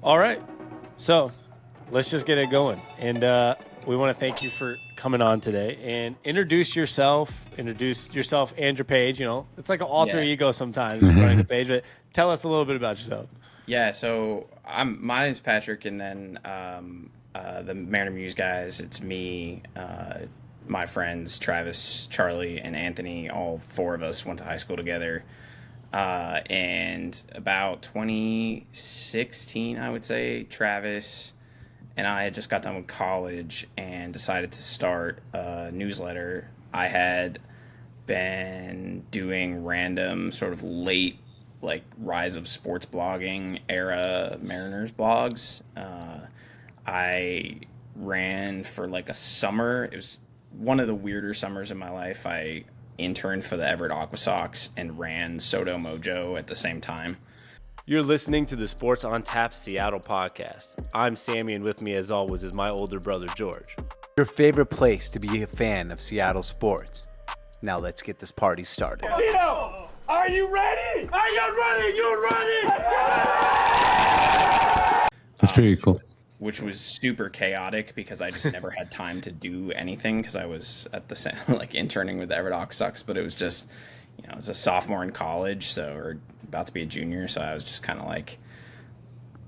All right. So let's just get it going. And we want to thank you for coming on today and introduce yourself and your page. You know, it's like an alter ego sometimes running a page, but tell us a little bit about yourself. Yeah, so my name's Patrick, and then the Mariner Muse guys, it's me, my friends Travis, Charlie, and Anthony. All four of us went to high school together. And about 2016, I would say, Travis and I had just got done with college and decided to start a newsletter. I had been doing random sort of late, like, rise of sports blogging era Mariners blogs. I ran for like a summer. It was one of the weirder summers in my life. I interned for the Everett Aqua Sox and ran Soto Mojo at the same time. You're listening to the Sports on Tap Seattle podcast. I'm Sammy, and with me, as always, is my older brother, George. Your favorite place to be a fan of Seattle sports. Now let's get this party started. Tito, are you ready? Are you ready? You ready? That's pretty cool. Which was super chaotic because I just never had time to do anything because I was at the like interning with the Everett Aqua Sox, but it was just, I was a sophomore in college, or about to be a junior, so I was just kind of like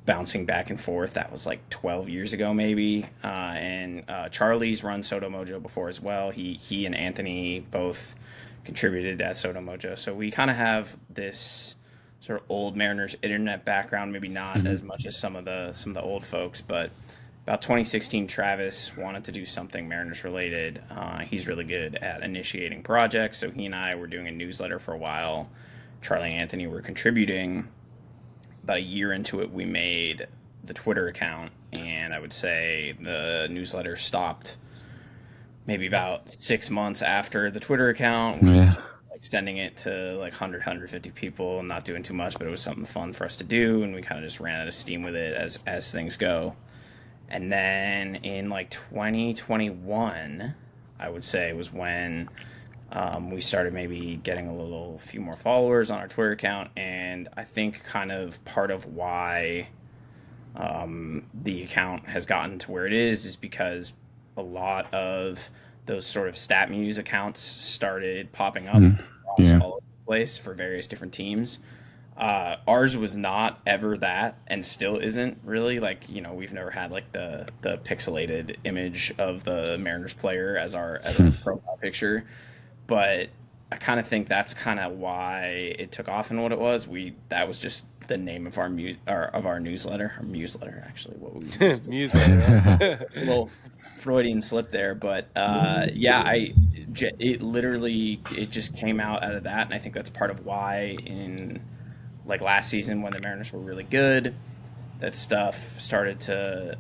bouncing back and forth. That was like 12 years ago, maybe. And Charlie's run Soto Mojo before as well. He and Anthony both contributed at Soto Mojo, so we kind of have this sort of old Mariners internet background. Maybe not as much as some of the old folks, but about 2016, Travis wanted to do something Mariners related. He's really good at initiating projects, so he and I were doing a newsletter for a while. Charlie and Anthony were contributing. About a year into it, we made the Twitter account, and I would say the newsletter stopped maybe about 6 months after the Twitter account. We were extending it to like 150 people, not doing too much, but it was something fun for us to do, and we kind of just ran out of steam with it as things go. And then in like 2021, I would say, was when we started maybe getting a few more followers on our Twitter account. And I think kind of part of why the account has gotten to where it is because a lot of those sort of StatMuse accounts started popping up all over the place for various different teams. Ours was not ever that, and still isn't really. Like, we've never had like the pixelated image of the Mariners player as our profile picture, but I kind of think that's kind of why it took off and what it was. That was just the name of our newsletter, or newsletter, actually. What we Newsletter. A little Freudian slip there, but it just came out of that, and I think that's part of why in like last season when the Mariners were really good, that stuff started to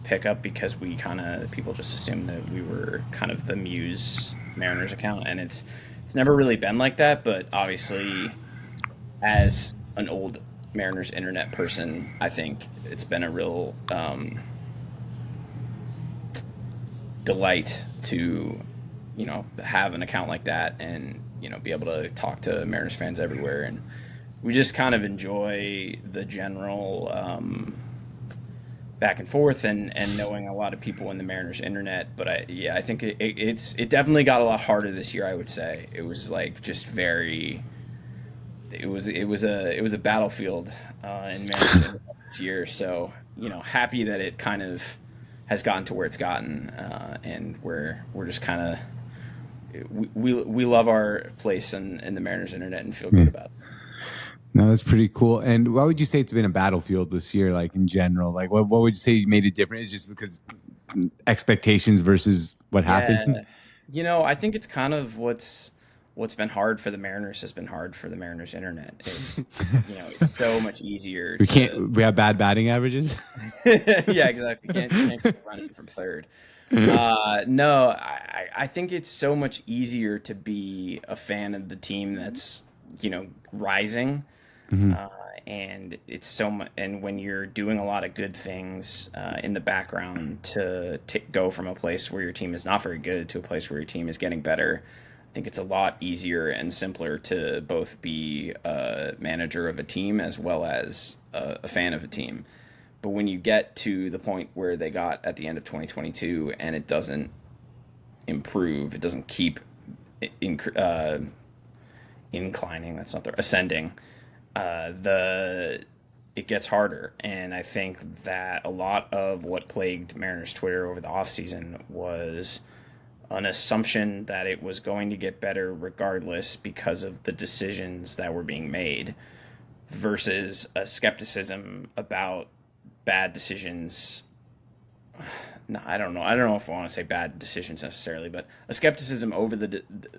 pick up because people just assumed that we were kind of the Muse Mariners account, and it's never really been like that. But obviously, as an old Mariners internet person, I think it's been a real delight to have an account like that and be able to talk to Mariners fans everywhere. And we just kind of enjoy the general back and forth and knowing a lot of people in the Mariners internet. But I think it definitely got a lot harder this year. I would say it was like just very. It was a battlefield in Mariners internet this year. So happy that it kind of has gotten to where it's gotten, and we're just kind of we love our place in the Mariners internet and feel good about it. No, that's pretty cool. And why would you say it's been a battlefield this year, like in general? Like, what would you say made it different? Is just because expectations versus what happened? I think it's kind of what's been hard for the Mariners has been hard for the Mariners internet. It's it's so much easier. We have bad batting averages. Yeah, exactly. Can't keep running from third. No, I think it's so much easier to be a fan of the team that's rising. And it's so much, and when you're doing a lot of good things in the background to go from a place where your team is not very good to a place where your team is getting better, I think it's a lot easier and simpler to both be a manager of a team as well as a fan of a team. But when you get to the point where they got at the end of 2022 and it doesn't improve, it doesn't keep inclining, that's not the ascending, the it gets harder. And I think that a lot of what plagued Mariners Twitter over the offseason was an assumption that it was going to get better regardless because of the decisions that were being made, versus a skepticism about bad decisions. No, I don't know. I don't know if I want to say bad decisions necessarily, but a skepticism over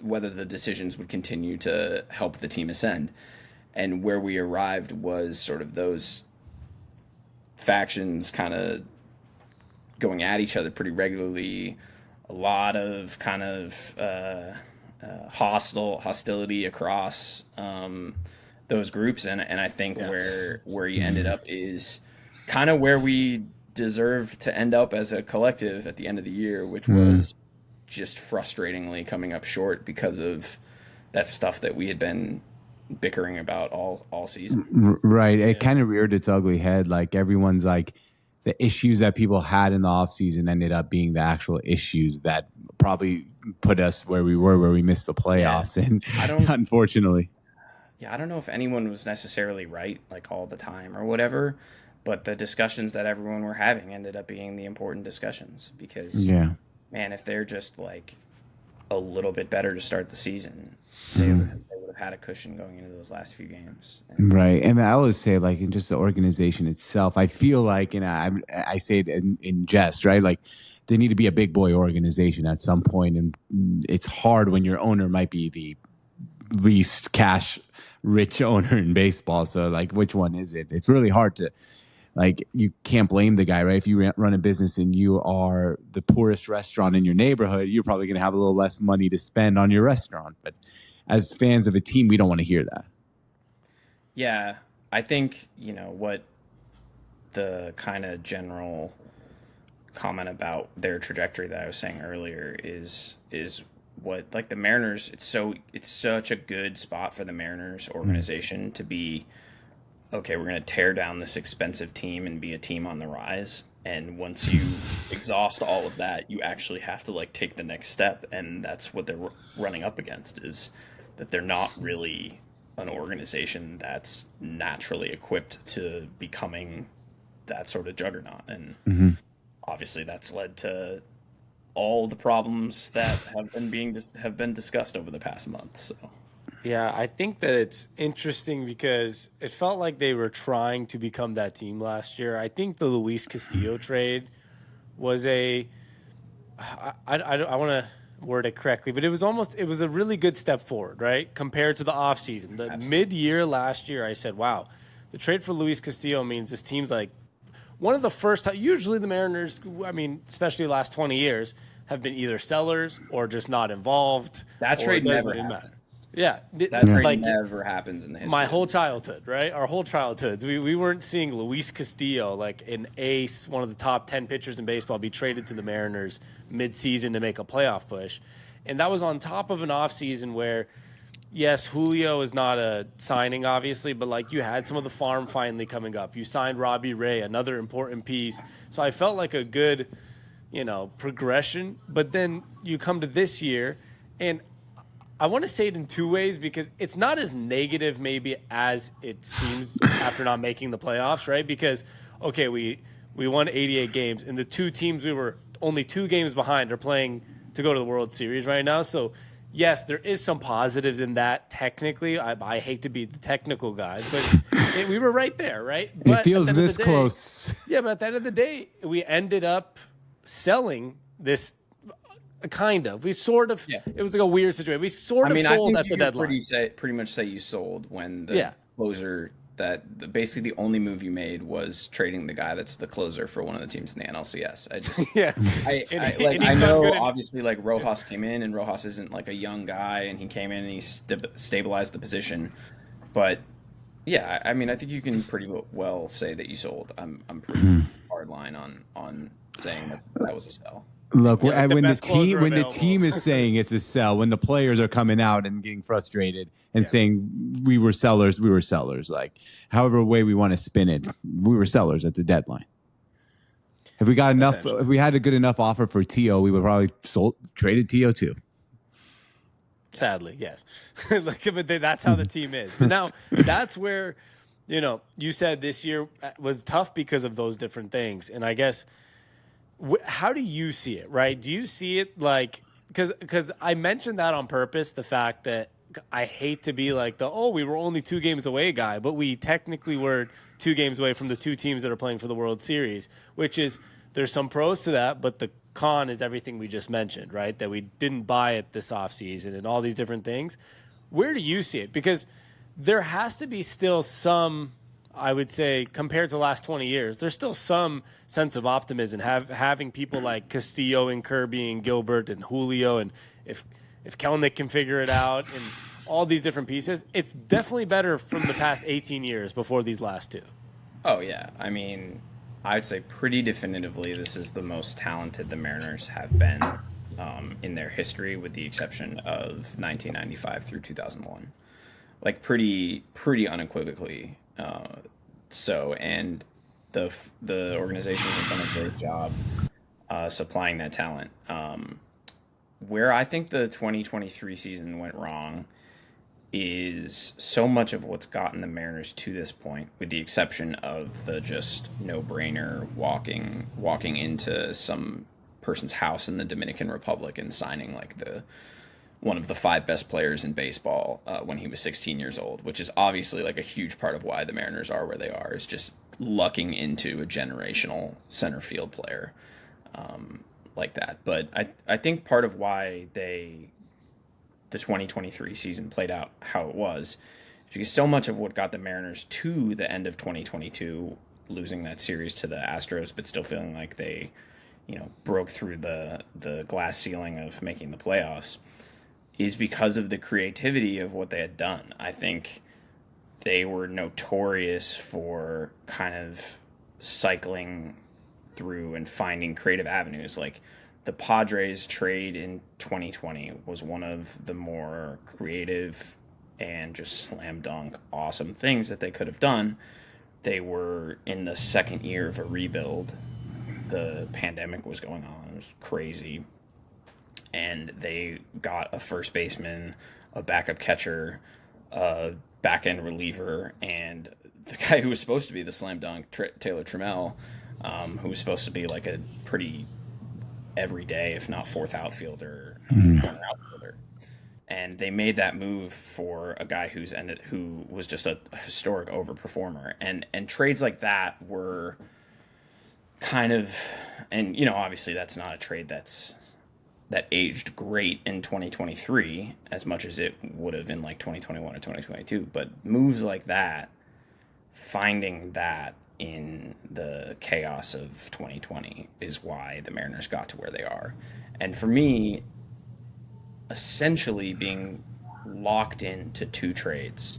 whether the decisions would continue to help the team ascend. And where we arrived was sort of those factions kind of going at each other pretty regularly. A lot of kind of hostility across those groups, and I think where you ended up is kind of where we deserved to end up as a collective at the end of the year, which was just frustratingly coming up short because of that stuff that we had been bickering about all season. Right. It kind of reared its ugly head. Like everyone's like, the issues that people had in the offseason ended up being the actual issues that probably put us where we were, where we missed the playoffs. And unfortunately. Yeah, I don't know if anyone was necessarily right like all the time or whatever, but the discussions that everyone were having ended up being the important discussions because, man, if they're just like a little bit better to start the season, they would have had a cushion going into those last few games. Right. And I always say, like, in just the organization itself, I feel like, and I say it in jest, right? Like, they need to be a big boy organization at some point, and it's hard when your owner might be the least cash rich owner in baseball. So, like, which one is it? It's really hard to, like, you can't blame the guy, right? If you run a business and you are the poorest restaurant in your neighborhood, you're probably going to have a little less money to spend on your restaurant. But as fans of a team, we don't want to hear that. Yeah, I think, what the kind of general comment about their trajectory that I was saying earlier is what, like, the Mariners, it's such a good spot for the Mariners organization to be, okay, we're going to tear down this expensive team and be a team on the rise. And once you exhaust all of that, you actually have to, like, take the next step. And that's what they're running up against, is that they're not really an organization that's naturally equipped to becoming that sort of juggernaut. And obviously that's led to all the problems that have been discussed over the past month. So. Yeah, I think that it's interesting because it felt like they were trying to become that team last year. I think the Luis Castillo trade was I want to word it correctly, but it was a really good step forward, right? Compared to the offseason. The mid-year last year, I said, wow, the trade for Luis Castillo means this team's like one of the first, usually the Mariners, I mean, especially the last 20 years, have been either sellers or just not involved. That trade never happened. Yeah. That trade never happens in the history. My whole childhood, right? Our whole childhoods. We weren't seeing Luis Castillo, like an ace, one of the top 10 pitchers in baseball, be traded to the Mariners mid-season to make a playoff push. And that was on top of an offseason where, yes, Julio is not a signing, obviously, but like you had some of the farm finally coming up. You signed Robbie Ray, another important piece. So I felt like a good, progression. But then you come to this year, and I want to say it in two ways because it's not as negative maybe as it seems after not making the playoffs, right? Because, okay, we won 88 games, and the two teams we were only 2 games behind are playing to go to the World Series right now. So, yes, there is some positives in that technically. I hate to be the technical guy, but we were right there, right? It feels this close. Yeah, but at the end of the day, we ended up selling this. Kind of. We sort of. Yeah. It was like a weird situation. We sort of sold at the deadline. Pretty much say you sold when the closer basically the only move you made was trading the guy that's the closer for one of the teams in the NLCS. I know obviously like Rojas came in, and Rojas isn't like a young guy, and he came in and he stabilized the position. But yeah, I mean, I think you can pretty well say that you sold. I'm pretty hard line on saying that was a sell. Look, Yeah, like the when the best closer team available. is saying it's a sell, when the players are coming out and getting frustrated and Yeah. saying we were sellers. Like however way we want to spin it, we were sellers at the deadline. If we got enough, Essentially. if we had a good enough offer for To, we would probably traded To too. Sadly, yes. Look, but that's how the team is. But now that's where, you said this year was tough because of those different things. And I guess, how do you see it, right? Do you see it like, because I mentioned that on purpose, the fact that I hate to be like we were only 2 games away guy, but we technically were 2 games away from the 2 teams that are playing for the World Series, which is, there's some pros to that, but the con is everything we just mentioned, right? That we didn't buy it this offseason and all these different things. Where do you see it? Because there has to be still some, I would say, compared to the last 20 years, there's still some sense of optimism having people like Castillo and Kirby and Gilbert and Julio, and if Kelnick can figure it out and all these different pieces, it's definitely better from the past 18 years before these last 2. Oh yeah, I mean, I'd say pretty definitively this is the most talented the Mariners have been in their history, with the exception of 1995 through 2001. Like pretty unequivocally. So, and the organization has done a great job supplying that talent. Where I think the 2023 season went wrong is so much of what's gotten the Mariners to this point, with the exception of the just no-brainer walking into some person's house in the Dominican Republic and signing like one of the 5 best players in baseball when he was 16 years old, which is obviously like a huge part of why the Mariners are where they are, is just lucking into a generational center field player like that. But I think part of why the 2023 season played out how it was because so much of what got the Mariners to the end of 2022, losing that series to the Astros, but still feeling like they, broke through the glass ceiling of making the playoffs, is because of the creativity of what they had done. I think they were notorious for kind of cycling through and finding creative avenues. Like the Padres trade in 2020 was one of the more creative and just slam dunk awesome things that they could have done. They were in the second year of a rebuild. The pandemic was going on. It was crazy. And they got a first baseman, a backup catcher, a back-end reliever, and the guy who was supposed to be the slam dunk, Taylor Trammell, who was supposed to be like a pretty everyday, if not 4th outfielder, corner outfielder. And they made that move for a guy who was just a historic overperformer. And trades like that were kind of, and obviously that's not a trade that aged great in 2023 as much as it would have in like 2021 or 2022. But moves like that, finding that in the chaos of 2020 is why the Mariners got to where they are. And for me, essentially being locked into 2 trades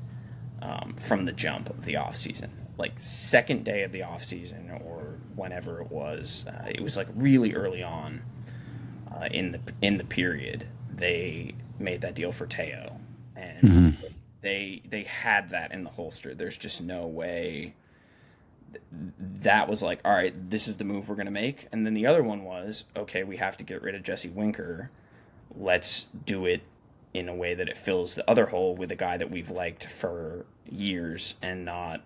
from the jump of the offseason, like second day of the offseason or whenever it was like really early on in the period, they made that deal for Teo, and they had that in the holster. There's just no way that was like, all right, this is the move we're going to make. And then the other one was, okay, we have to get rid of Jesse Winker. Let's do it in a way that it fills the other hole with a guy that we've liked for years and not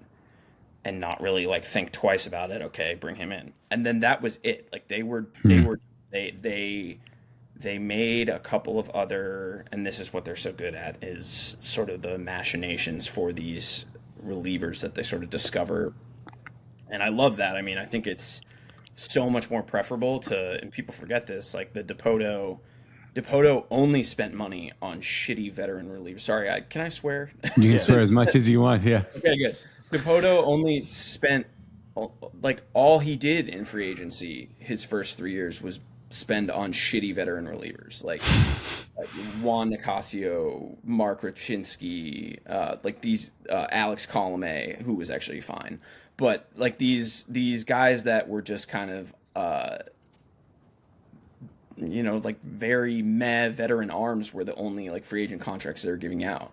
really like think twice about it. Okay, bring him in. And then that was it. Like they made a couple of other, and this is what they're so good at, is sort of the machinations for these relievers that they sort of discover. And I love that. I mean, I think it's so much more preferable to, and people forget this, like the Dipoto only spent money on shitty veteran relievers. Sorry, can I swear? You can swear as much as you want, yeah. Okay, good. Dipoto only spent, like, all he did in free agency his first 3 years was spend on shitty veteran relievers, like Juan Nicasio, Mark Rachinsky, like these Alex Colomé, who was actually fine, but like these guys that were just kind of like very meh veteran arms were the only like free agent contracts they were giving out.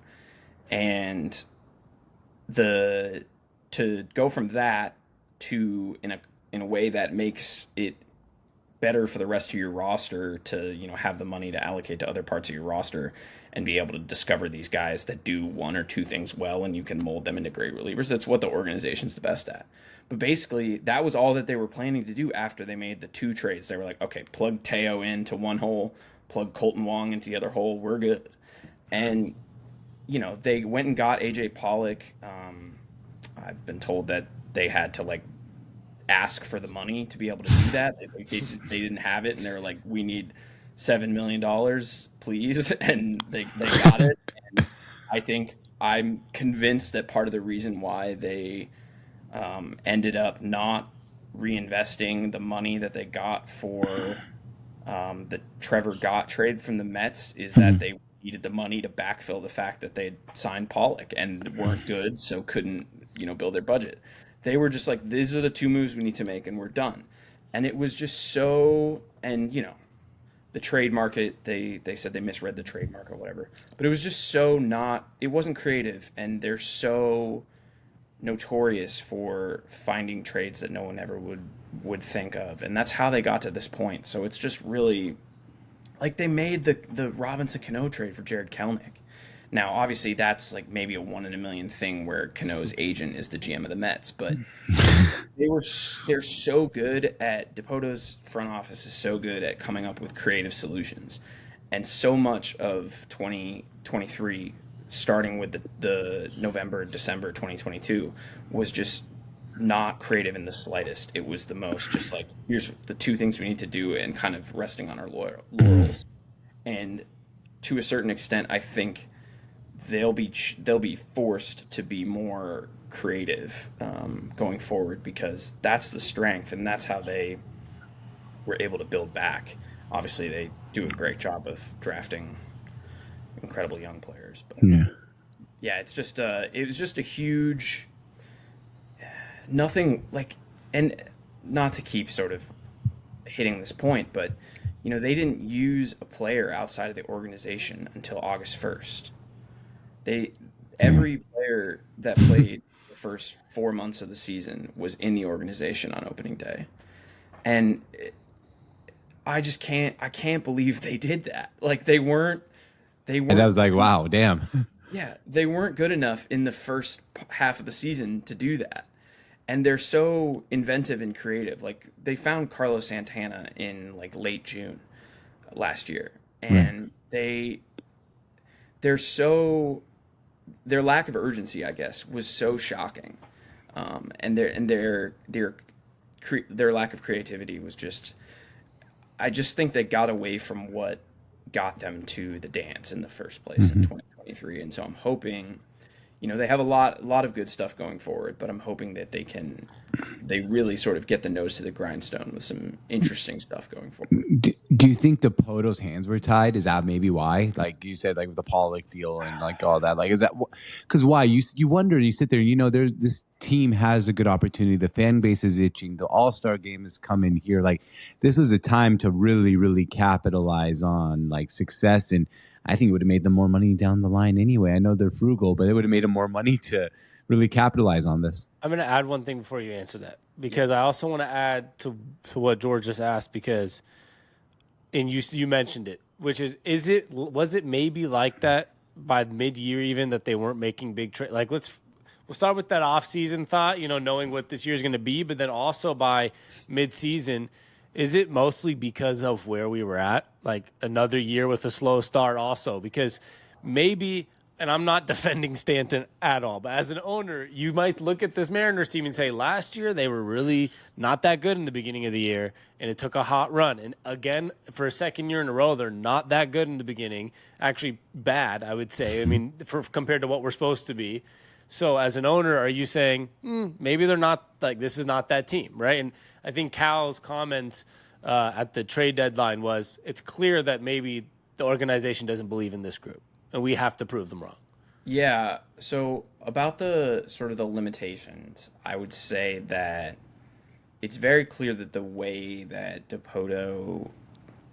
And the to go from that to in a way that makes it better for the rest of your roster to have the money to allocate to other parts of your roster and be able to discover these guys that do one or two things well and you can mold them into great relievers. That's what the organization's the best at. But basically that was all that they were planning to do after they made the 2 trades. They were like, okay, plug Teo into one hole, plug Colton Wong into the other hole, we're good. And they went and got AJ Pollock. I've been told that they had to like ask for the money to be able to do that. They didn't have it, and they were like, "We need $7 million, please," and they got it. And I'm convinced that part of the reason why they ended up not reinvesting the money that they got for the Trevor Gott trade from the Mets is that they needed the money to backfill the fact that they'd signed Pollock and weren't good, so couldn't build their budget. They were just like, these are the 2 moves we need to make, and we're done. And it was just so, and the trade market, they said they misread the trade market or whatever, but it was just so not, it wasn't creative, and they're so notorious for finding trades that no one ever would think of, and that's how they got to this point. So it's just really, like, they made the Robinson Cano trade for Jared Kelenic. Now, obviously, that's like maybe a 1 in a million thing where Cano's agent is the GM of the Mets, but they're so good at Dipoto's front office is so good at coming up with creative solutions, and so much of 2023, starting with the November, December 2022, was just not creative in the slightest. It was the most just like, here's the 2 things we need to do, and kind of resting on our laurels. And to a certain extent, I think they'll be forced to be more creative going forward, because that's the strength and that's how they were able to build back. Obviously, they do a great job of drafting incredible young players, but it's just it was just a huge nothing like, and not to keep sort of hitting this point, but they didn't use a player outside of the organization until August 1st. Every player that played the first 4 months of the season was in the organization on opening day, and I can't believe they did that. Like they weren't. And I was like, wow, damn. Yeah, they weren't good enough in the first half of the season to do that, and they're so inventive and creative. Like they found Carlos Santana in like late June last year, and their lack of urgency, I guess, was so shocking, and their lack of creativity was just. I just think they got away from what got them to the dance in the first place in 2023, and so I'm hoping, they have a lot of good stuff going forward, but I'm hoping that they really sort of get the nose to the grindstone with some interesting stuff going forward. Do you think Dipoto's hands were tied? Is that maybe why? Like you said, like with the Pollock deal and like all that. Like, is that because why? You wonder, you sit there, there's this team has a good opportunity. The fan base is itching. The All-Star game is coming here. Like, this was a time to really, really capitalize on like success. And I think it would have made them more money down the line anyway. I know they're frugal, but it would have made them more money to really capitalize on this. I'm going to add one thing before you answer that, because I also want to add to what George just asked, because and you mentioned it, which was it maybe like that by mid-year even, that they weren't making big trades? Like we'll start with that off-season thought, knowing what this year is going to be, but then also by mid-season, is it mostly because of where we were at? Like another year with a slow start also, because maybe, and I'm not defending Stanton at all, but as an owner, you might look at this Mariners team and say, last year they were really not that good in the beginning of the year, and it took a hot run. And again, for a second year in a row, they're not that good in the beginning. Actually bad, I would say. I mean, compared to what we're supposed to be. So as an owner, are you saying, maybe they're not, like, this is not that team, right? And I think Cal's comments at the trade deadline was, it's clear that maybe the organization doesn't believe in this group, and we have to prove them wrong. Yeah. So about the sort of the limitations, I would say that it's very clear that the way that Dipoto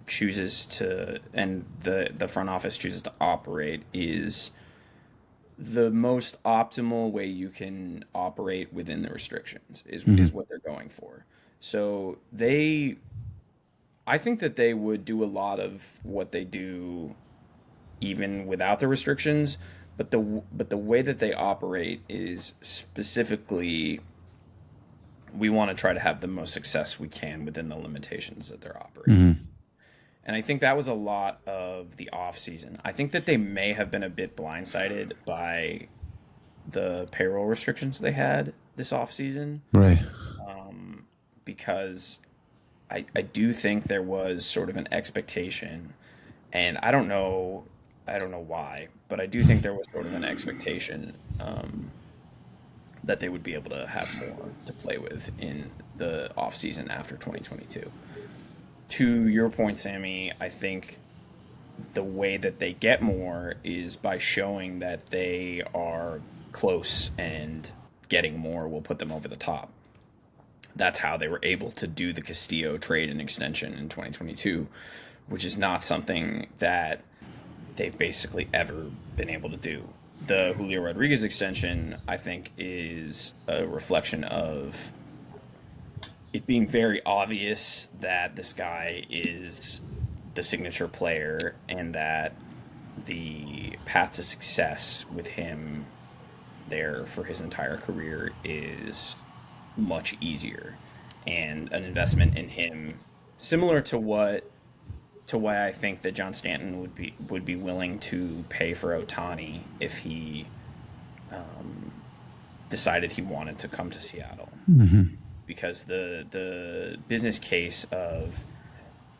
chooses to, and the front office chooses to operate, is the most optimal way you can operate within the restrictions is what they're going for. So I think that they would do a lot of what they do even without the restrictions, but the way that they operate is specifically, we want to try to have the most success we can within the limitations that they're operating. And I think that was a lot of the off season. I think that they may have been a bit blindsided by the payroll restrictions they had this off season, Right. because I do think there was sort of an expectation, and I don't know why, but I do think there was sort of an expectation that they would be able to have more to play with in the off season after 2022. To your point, Sammy, I think the way that they get more is by showing that they are close, and getting more will put them over the top. That's how they were able to do the Castillo trade and extension in 2022, which is not something that they've basically ever been able to do. The Julio Rodriguez extension, I think, is a reflection of it being very obvious that this guy is the signature player, and that the path to success with him there for his entire career is much easier, and an investment in him similar to why I think that John Stanton would be willing to pay for Ohtani if he decided he wanted to come to Seattle. Because the business case of,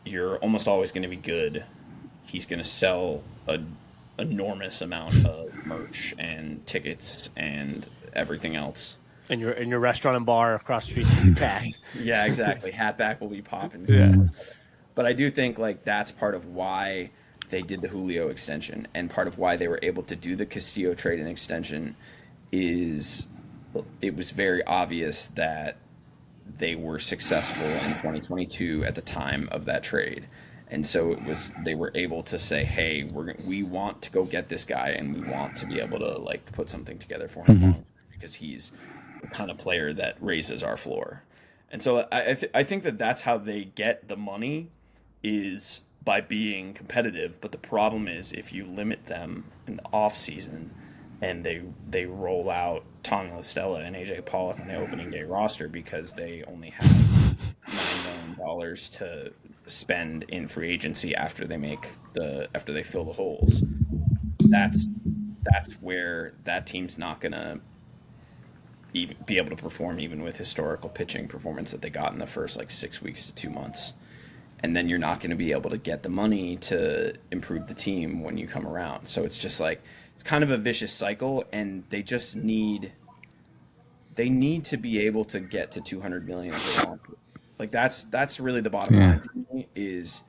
you're almost always going to be good, he's going to sell an enormous amount of merch and tickets and everything else. And your restaurant and bar across the street will be packed. Yeah, exactly. Hatback will be popping. Yeah. But I do think like that's part of why they did the Julio extension, and part of why they were able to do the Castillo trade and extension is it was very obvious that they were successful in 2022 at the time of that trade. And so they were able to say, hey, we want to go get this guy, and we want to be able to like put something together for him long term, because he's the kind of player that raises our floor. And so I think that that's how they get the money, is by being competitive. But the problem is, if you limit them in the off season and they roll out Tommy La Stella and AJ Pollock on the opening day roster because they only have $9 million to spend in free agency after they fill the holes, that's where that team's not gonna even be able to perform, even with historical pitching performance that they got in the first like 6 weeks to 2 months. And then you're not going to be able to get the money to improve the team when you come around. So it's just like, it's kind of a vicious cycle, and they need to be able to get to 200 million if they want to. Like that's really the bottom line for me, is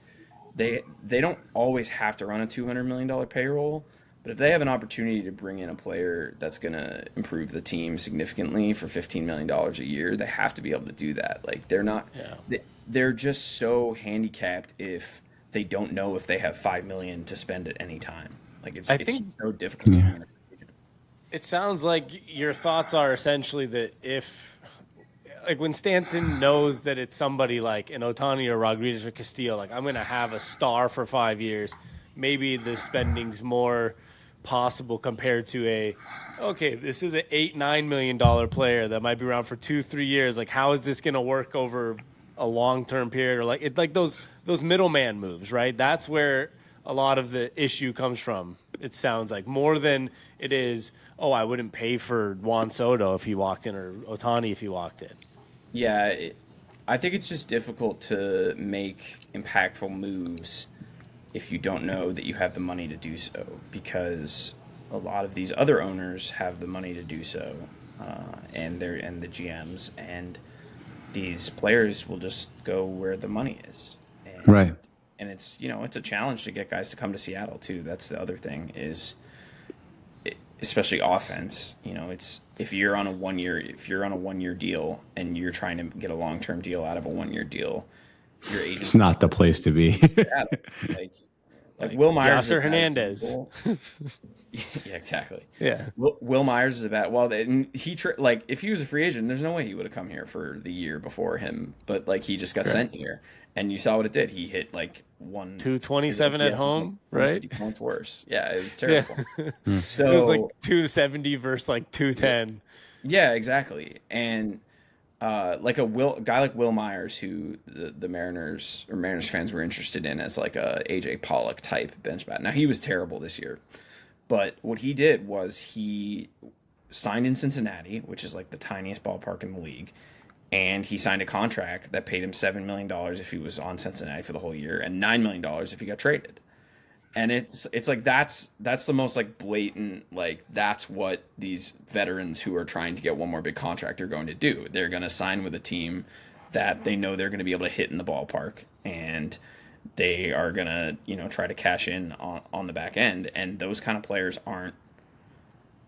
they don't always have to run a $200 million payroll, but if they have an opportunity to bring in a player that's going to improve the team significantly for $15 million a year, they have to be able to do that. Like they're just so handicapped if they don't know if they have $5 million to spend at any time. Like it's so difficult to bring in a free agent. It sounds like your thoughts are essentially that if, like, when Stanton knows that it's somebody like an Ohtani or Rodriguez or Castillo, like, I'm going to have a star for 5 years, maybe the spending's more possible compared to this is an $8-9 million player that might be around for 2-3 years. Like, how is this going to work over a long-term period? Or like, it's like those middleman moves, right? That's where a lot of the issue comes from. It sounds like more than it is, I wouldn't pay for Juan Soto if he walked in, or Ohtani if he walked in. Yeah, I think it's just difficult to make impactful moves if you don't know that you have the money to do so, because a lot of these other owners have the money to do so, and the GMs, and these players will just go where the money is. And, Right. And it's a challenge to get guys to come to Seattle too. That's the other thing, is especially offense. It's if you're on a 1 year deal and you're trying to get a long-term deal out of a 1 year deal, your agent. It's not the place to be. Like Will Myers is a Oscar bad Hernandez. example. Yeah, exactly. Yeah. Will Myers is a bad. Well, like if he was a free agent, there's no way he would have come here for the year before him. But like he just got sent here, and you saw what it did. He hit like 227 at home, right? 50 points worse. Yeah, it was terrible. Yeah. So it was like 270 versus like 210. yeah, exactly. And like guy like Will Myers, who the Mariners or Mariners fans were interested in as like a AJ Pollock type bench bat. Now he was terrible this year, but what he did was he signed in Cincinnati, which is like the tiniest ballpark in the league, and he signed a contract that paid him $7 million if he was on Cincinnati for the whole year, and $9 million if he got traded. And it's like that's the most like blatant, like that's what these veterans who are trying to get one more big contract are going to do. They're going to sign with a team that they know they're going to be able to hit in the ballpark, and they are going to try to cash in on the back end. And those kind of players aren't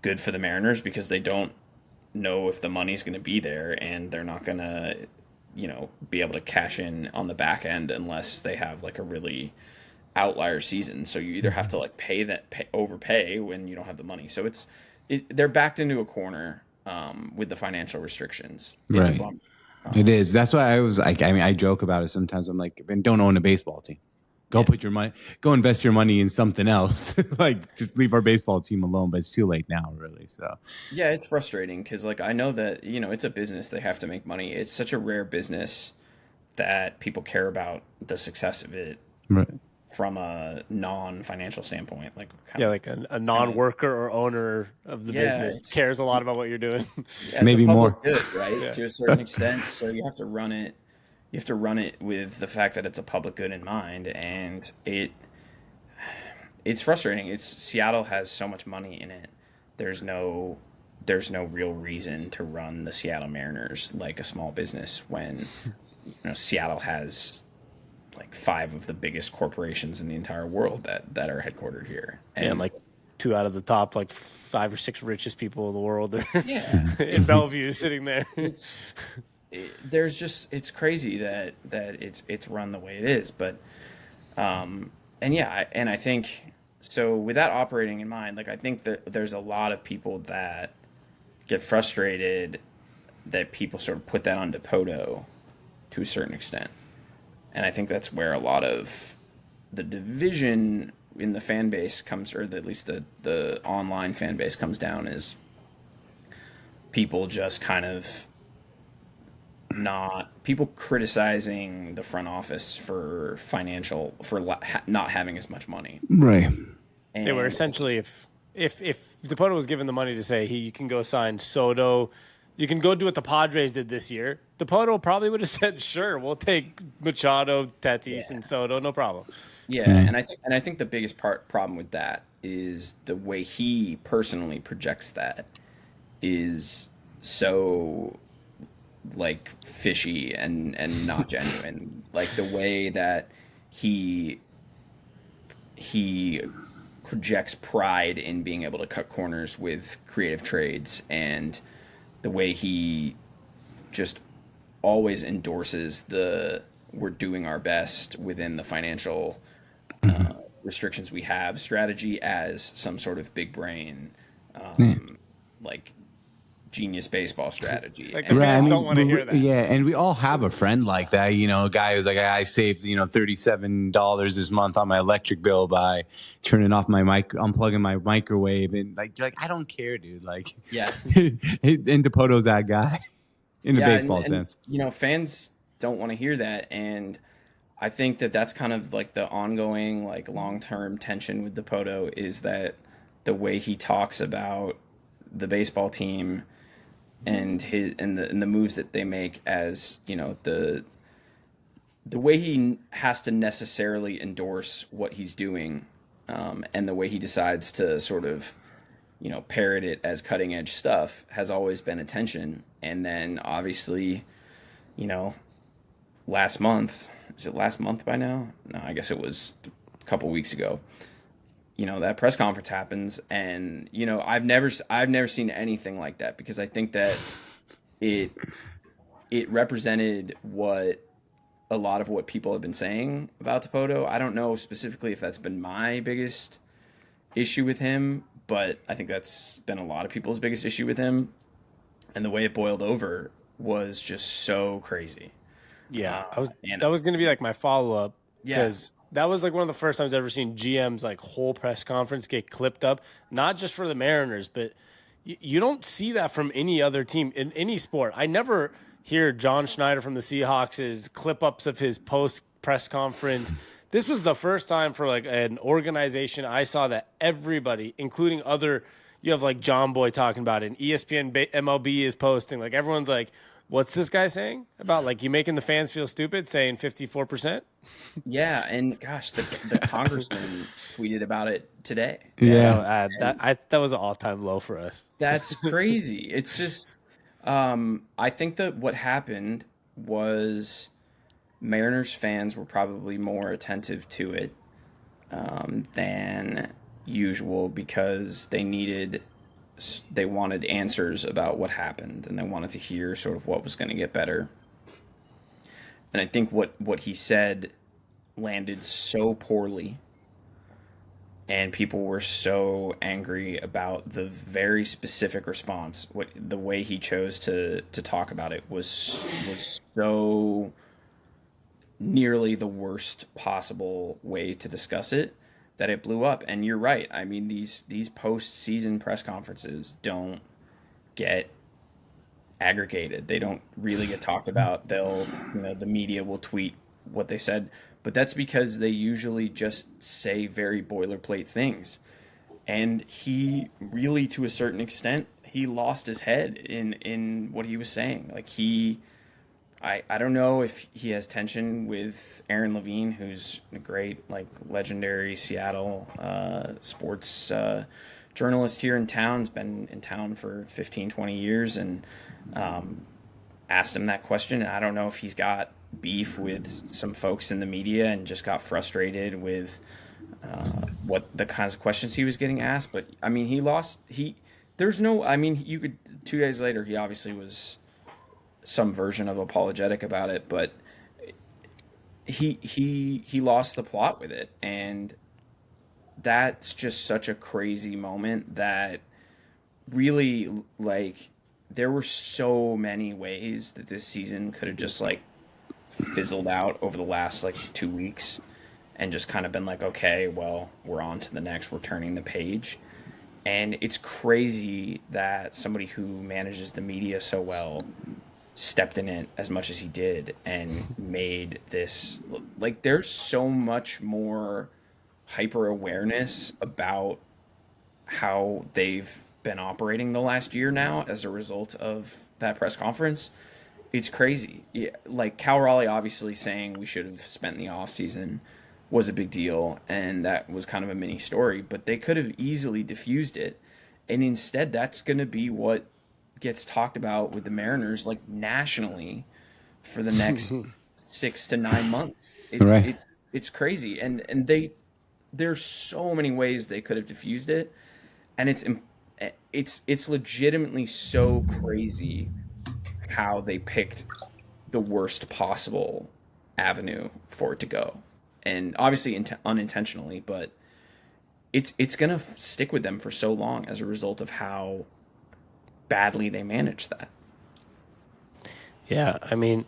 good for the Mariners because they don't know if the money's going to be there, and they're not going to be able to cash in on the back end unless they have like a really outlier season. So you either have to like overpay when you don't have the money. So they're backed into a corner with the financial restrictions. It's a bummer. It is. That's why I was like, I mean, I joke about it sometimes. I'm like, then don't own a baseball team. Go put your money, go invest your money in something else. Like just leave our baseball team alone, but it's too late now, really. So yeah, it's frustrating because like I know that, it's a business. They have to make money. It's such a rare business that people care about the success of it. Right. From a non-financial standpoint, like like a non-worker or owner of the business cares a lot about what you're doing. Yeah, maybe more good, right? To a certain extent. So you have to run it. You have to run it with the fact that it's a public good in mind, and it's frustrating. Seattle has so much money in it. There's no real reason to run the Seattle Mariners like a small business when Seattle has like 5 of the biggest corporations in the entire world that are headquartered here. And like 2 out of the top like 5 or 6 richest people in the world are in Yeah. Bellevue sitting there. It's crazy that it's run the way it is. But and I think so with that operating in mind, like I think that there's a lot of people that get frustrated that people sort of put that on Dipoto to a certain extent. And I think that's where a lot of the division in the fan base comes, or at least the online fan base comes down, is people just kind of people criticizing the front office for not having as much money. right. And They were essentially, if Dipoto was given the money to say you can go sign Soto, you can go do what the Padres did this year, Dipoto probably would have said, "Sure, we'll take Machado, Tatis, and Soto, no problem." Yeah, and I think the biggest problem with that is the way he personally projects that is so like fishy and not genuine. Like the way that he projects pride in being able to cut corners with creative trades, and the way he just always endorses we're doing our best within the financial restrictions we have strategy as some sort of big brain like genius baseball strategy. Like the fans don't want to hear that. Yeah, and we all have a friend like that. A guy who's like, I saved $37 this month on my electric bill by turning off my unplugging my microwave, and like you're like, I don't care, dude. Like, Yeah. And Dipoto's that guy in the baseball sense. Fans don't want to hear that, and I think that that's kind of like the ongoing like long-term tension with Dipoto is that the way he talks about the baseball team and the moves that they make, as the way he has to necessarily endorse what he's doing, and the way he decides to sort of parrot it as cutting edge stuff has always been a tension. And then obviously last month, is it last month by now? No, I guess it was a couple weeks ago. That press conference happens, and I've never seen anything like that, because I think that it represented what a lot of what people have been saying about Dipoto. I don't know specifically if that's been my biggest issue with him, but I think that's been a lot of people's biggest issue with him. And the way it boiled over was just so crazy. Yeah, And that was going to be like my follow up yeah, because that was like one of the first times I've ever seen GM's like whole press conference get clipped up, not just for the Mariners, but you don't see that from any other team in any sport. I never hear John Schneider from the Seahawks' clip ups of his post press conference. This was the first time for like an organization I saw that everybody, including other, you have like John Boy talking about it, and ESPN MLB is posting. Like everyone's like, what's this guy saying about like you making the fans feel stupid, saying 54%? yeah, and gosh, the congressman tweeted about it today. Yeah. That was an all time low for us. That's crazy. It's just, I think that what happened was Mariners fans were probably more attentive to it than usual because they wanted answers about what happened and they wanted to hear sort of what was going to get better. And I think what he said landed so poorly and people were so angry about the very specific response. The way he chose to talk about it was so nearly the worst possible way to discuss it that it blew up. And you're right. I mean, these post-season press conferences don't get aggregated. They don't really get talked about. The media will tweet what they said, but that's because they usually just say very boilerplate things. And he really, to a certain extent, he lost his head in what he was saying. Like I don't know if he has tension with Aaron Levine, who's a great, like, legendary Seattle sports journalist here in town. Has been in town for 15, 20 years, and asked him that question. And I don't know if he's got beef with some folks in the media and just got frustrated with what the kinds of questions he was getting asked. But, I mean, you could, 2 days later, he obviously was some version of apologetic about it, but he lost the plot with it, and that's just such a crazy moment that really, like, there were so many ways that this season could have just like fizzled out over the last like 2 weeks and just kind of been like, okay, well, we're on to the next, we're turning the page. And it's crazy that somebody who manages the media so well stepped in it as much as he did and made this, like, there's so much more hyper awareness about how they've been operating the last year now as a result of that press conference. It's crazy. Yeah, like Cal Raleigh obviously saying we should have spent the off season was a big deal, and that was kind of a mini story, but they could have easily diffused it. And instead, that's going to be what gets talked about with the Mariners, like, nationally for the next 6 to 9 months. It's crazy. And there's so many ways they could have diffused it. And it's legitimately so crazy how they picked the worst possible avenue for it to go. And obviously unintentionally, but it's going to stick with them for so long as a result of how badly they manage that. Yeah, I mean,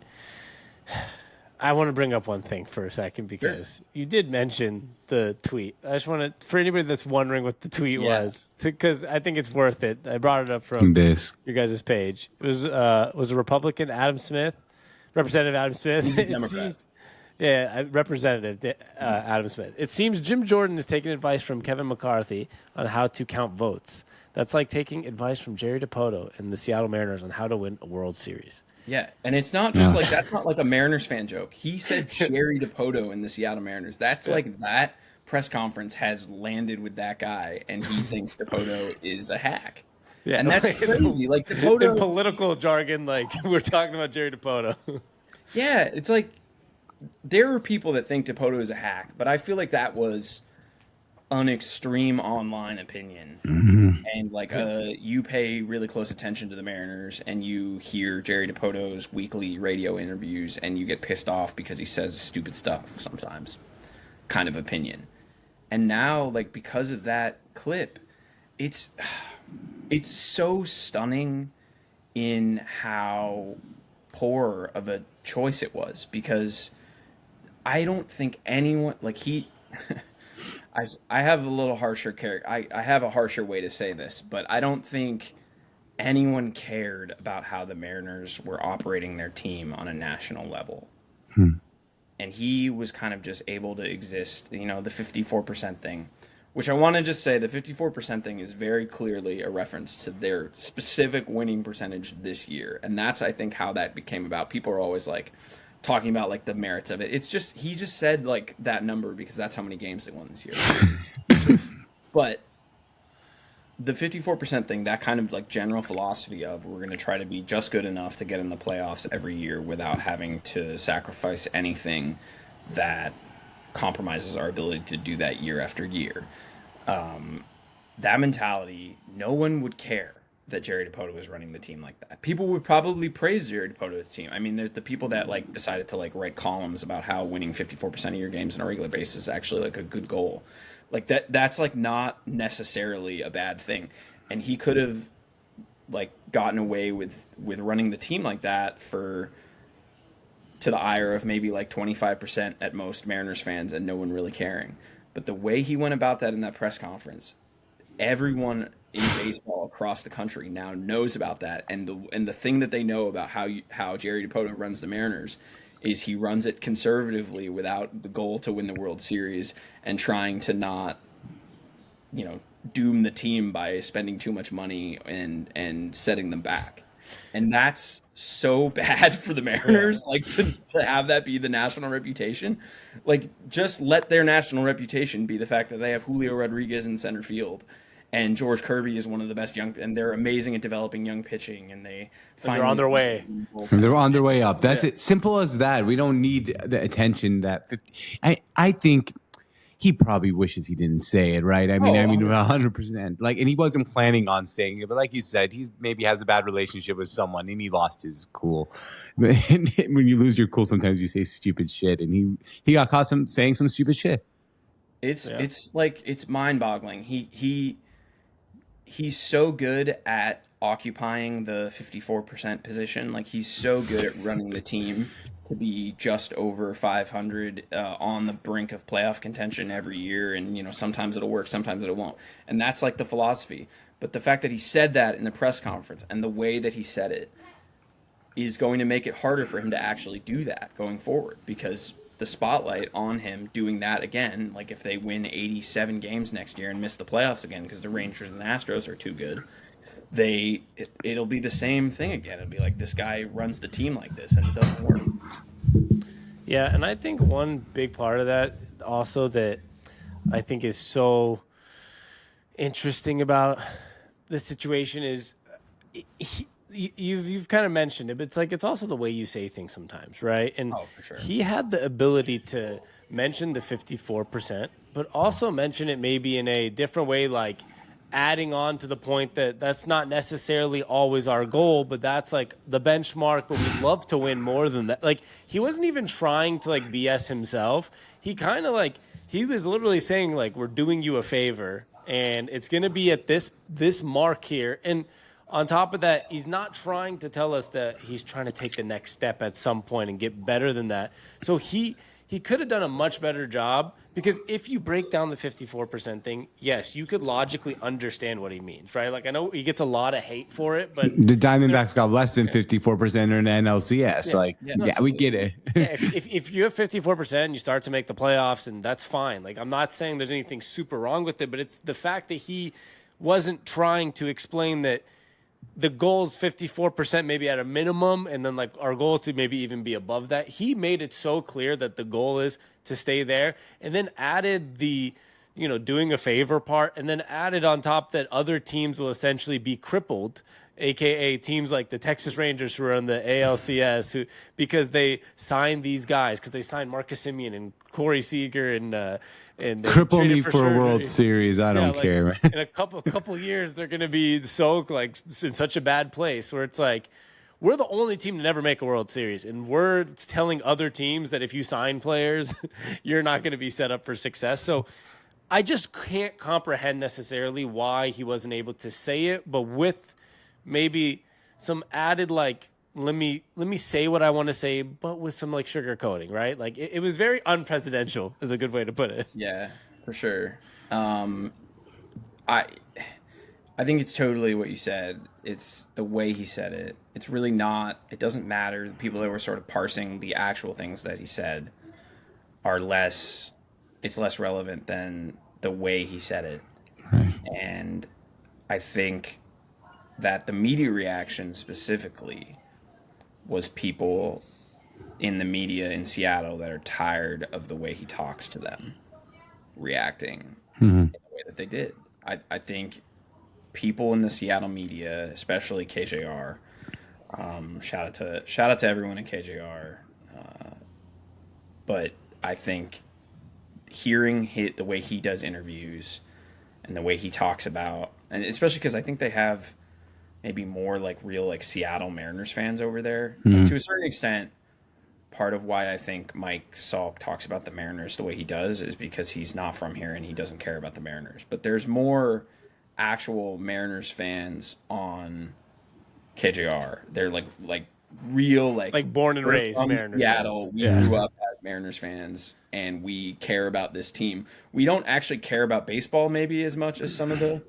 I want to bring up one thing for a second because you did mention the tweet. I just want to, for anybody that's wondering what the tweet was, because I think it's worth it. I brought it up from your guys' page. It was a Republican, Representative Adam Smith. He's a Democrat. Representative Adam Smith. It seems Jim Jordan is taking advice from Kevin McCarthy on how to count votes. That's like taking advice from Jerry Dipoto and the Seattle Mariners on how to win a World Series. Yeah, and it's not just like, that's not like a Mariners fan joke. He said Jerry Dipoto in the Seattle Mariners. That's like, that press conference has landed with that guy, and he thinks Dipoto is a hack. Yeah, and that's crazy. Like, Dipoto, in political jargon, like, we're talking about Jerry Dipoto. Yeah, it's like, there are people that think Dipoto is a hack, but I feel like that was an extreme online opinion. And like you pay really close attention to the Mariners and you hear Jerry DiPoto's weekly radio interviews and you get pissed off because he says stupid stuff sometimes, kind of opinion. And now, like, because of that clip, it's so stunning in how poor of a choice it was, because I don't think anyone, like, I have a little harsher character. I have a harsher way to say this, but I don't think anyone cared about how the Mariners were operating their team on a national level. And he was kind of just able to exist, the 54% thing, which I want to just say the 54% thing is very clearly a reference to their specific winning percentage this year. And that's, I think, how that became about. People are always like talking about like the merits of it. It's just, he just said like that number because that's how many games they won this year. But the 54% thing, that kind of like general philosophy of we're going to try to be just good enough to get in the playoffs every year without having to sacrifice anything that compromises our ability to do that year after year. That mentality, no one would care that Jerry DiPoto was running the team like that. People would probably praise Jerry DiPoto's team. I mean, there's the people that like decided to like write columns about how winning 54% of your games on a regular basis is actually like a good goal. Like that's like not necessarily a bad thing. And he could have like gotten away with running the team like that to the ire of maybe like 25% at most Mariners fans and no one really caring. But the way he went about that in that press conference, everyone in baseball across the country now knows about that. And the thing that they know about how Jerry DiPoto runs the Mariners is he runs it conservatively without the goal to win the World Series and trying to not, doom the team by spending too much money and setting them back. And that's so bad for the Mariners, like to have that be the national reputation. Like, just let their national reputation be the fact that they have Julio Rodriguez in center field. And George Kirby is one of the best and they're amazing at developing young pitching, and they're on their way. They're on their way up. That's it. Simple as that. We don't need the attention that 50. I think he probably wishes he didn't say it, right? I mean, 100%. Like, and he wasn't planning on saying it, but like you said, he maybe has a bad relationship with someone, and he lost his cool. And when you lose your cool, sometimes you say stupid shit, and he got caught saying some stupid shit. It's like, it's mind-boggling. He's so good at occupying the 54% position. Like, he's so good at running the team to be just over 500 on the brink of playoff contention every year. And, sometimes it'll work, sometimes it won't. And that's like the philosophy. But the fact that he said that in the press conference and the way that he said it is going to make it harder for him to actually do that going forward, because the spotlight on him doing that again, like if they win 87 games next year and miss the playoffs again because the Rangers and the Astros are too good, it'll be the same thing again. It'll be like, this guy runs the team like this, and it doesn't work. Yeah, and I think one big part of that also that I think is so interesting about the situation is you've kind of mentioned it, but it's like, it's also the way you say things sometimes, right? And for sure. He had the ability to mention the 54%, but also mention it maybe in a different way, like adding on to the point that that's not necessarily always our goal, but that's like the benchmark, but we'd love to win more than that. Like, he wasn't even trying to like BS himself. He kind of like, he was literally saying like, we're doing you a favor and it's going to be at this mark here. And on top of that, he's not trying to tell us that he's trying to take the next step at some point and get better than that. So he could have done a much better job, because if you break down the 54% thing, yes, you could logically understand what he means, right? Like, I know he gets a lot of hate for it, but the Diamondbacks got less than 54% in NLCS. We get it. If you have 54% and you start to make the playoffs, and that's fine. Like, I'm not saying there's anything super wrong with it, but it's the fact that he wasn't trying to explain that the goal is 54% maybe at a minimum, and then like our goal is to maybe even be above that. He made it so clear that the goal is to stay there, and then added the doing a favor part, and then added on top that other teams will essentially be crippled aka teams like the Texas Rangers who are on the ALCS, because they signed these guys, because they signed Marcus Semien and Corey Seager and they Cripple me traded for a World surgery. Series. I don't Like care. in a couple years, they're going to be so like in such a bad place where it's like we're the only team to never make a World Series, and we're telling other teams that if you sign players, you're not going to be set up for success. So I just can't comprehend necessarily why he wasn't able to say it, but with maybe some added like let me say what I want to say, but with some like sugar coating, right? Like it was very unpresidential, is a good way to put it. Yeah, for sure. I I think it's totally what you said. It's the way he said it. It's really not. It doesn't matter. The people that were sort of parsing the actual things that he said are less. It's less relevant than the way he said it. Right. And I think that the media reaction specifically was people in the media in Seattle that are tired of the way he talks to them reacting in the way that they did. I think people in the Seattle media, especially KJR, shout out to everyone in KJR, but I think hearing the way he does interviews and the way he talks about, and especially because I think they have maybe more like real like Seattle Mariners fans over there. Like, to a certain extent, part of why I think Mike Salk talks about the Mariners the way he does is because he's not from here and he doesn't care about the Mariners. But there's more actual Mariners fans on KJR. They're like real like born and we're raised from Mariners Seattle. fans. We grew up as Mariners fans and we care about this team. We don't actually care about baseball maybe as much as some of the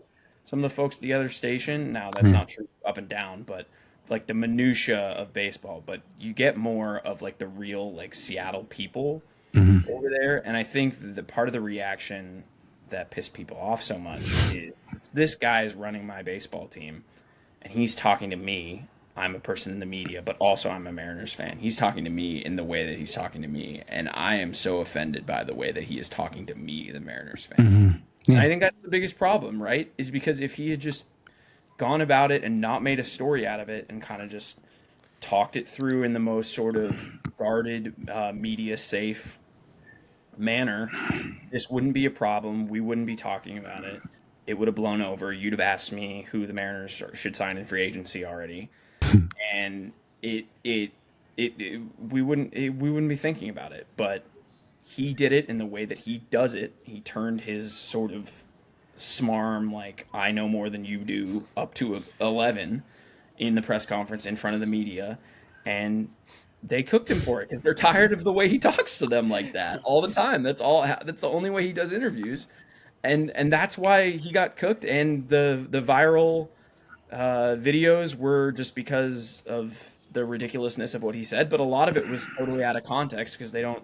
folks at the other station. Now that's not true up and down, but like the minutia of baseball. But you get more of like the real like Seattle people over there, and I think the part of the reaction that pissed people off so much is this guy is running my baseball team, and he's talking to me. I'm a person in the media, but also I'm a Mariners fan. He's talking to me in the way that he's talking to me, and I am so offended by the way that he is talking to me, the Mariners fan. And I think that's the biggest problem, right? Is because if he had just gone about it and not made a story out of it and kind of just talked it through in the most sort of guarded, media safe manner, this wouldn't be a problem. We wouldn't be talking about it. It would have blown over. You'd have asked me who the Mariners should sign in free agency already, and we wouldn't be thinking about it. But he did it in the way that he does it. He turned his sort of smarm, like, I know more than you do, up to 11 in the press conference in front of the media. And they cooked him for it because they're tired of the way he talks to them like that all the time. That's the only way he does interviews. And that's why he got cooked. And the viral videos were just because of the ridiculousness of what he said. But a lot of it was totally out of context because they don't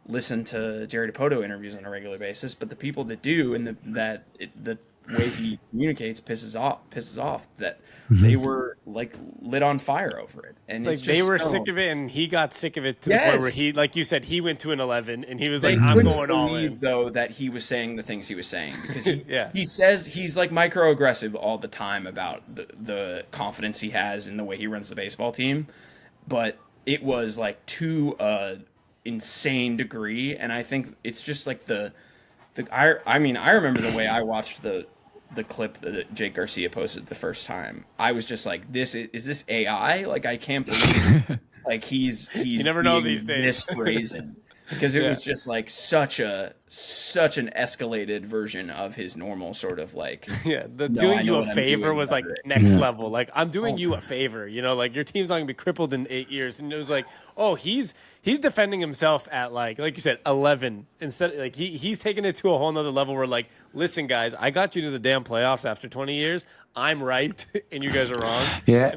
listen to Jerry DiPoto interviews on a regular basis, but the people that do, and the way he communicates pisses off that they were like lit on fire over it, and Like it's just they were sick of it, and he got sick of it to the point where he, like you said, he went to an 11, and he was like, "I'm going all in." Though that he was saying the things he was saying because Yeah. he says he's like microaggressive all the time about the confidence he has in the way he runs the baseball team, but it was like to insane degree, and I think it's just like I remember the way I watched the clip that Jake Garcia posted the first time. I was just like, is this AI? Like, I can't believe like he's you never know these days. This brazen. Because it was just like such an escalated version of his normal sort of like doing you a favor was like next level. Like, I'm doing you a favor, like your team's not gonna be crippled in 8 years. And it was like, oh, he's defending himself at like you said, 11 instead. Like he's taking it to a whole nother level where like, listen guys, I got you to the damn playoffs after 20 years. I'm right and you guys are wrong. Yeah.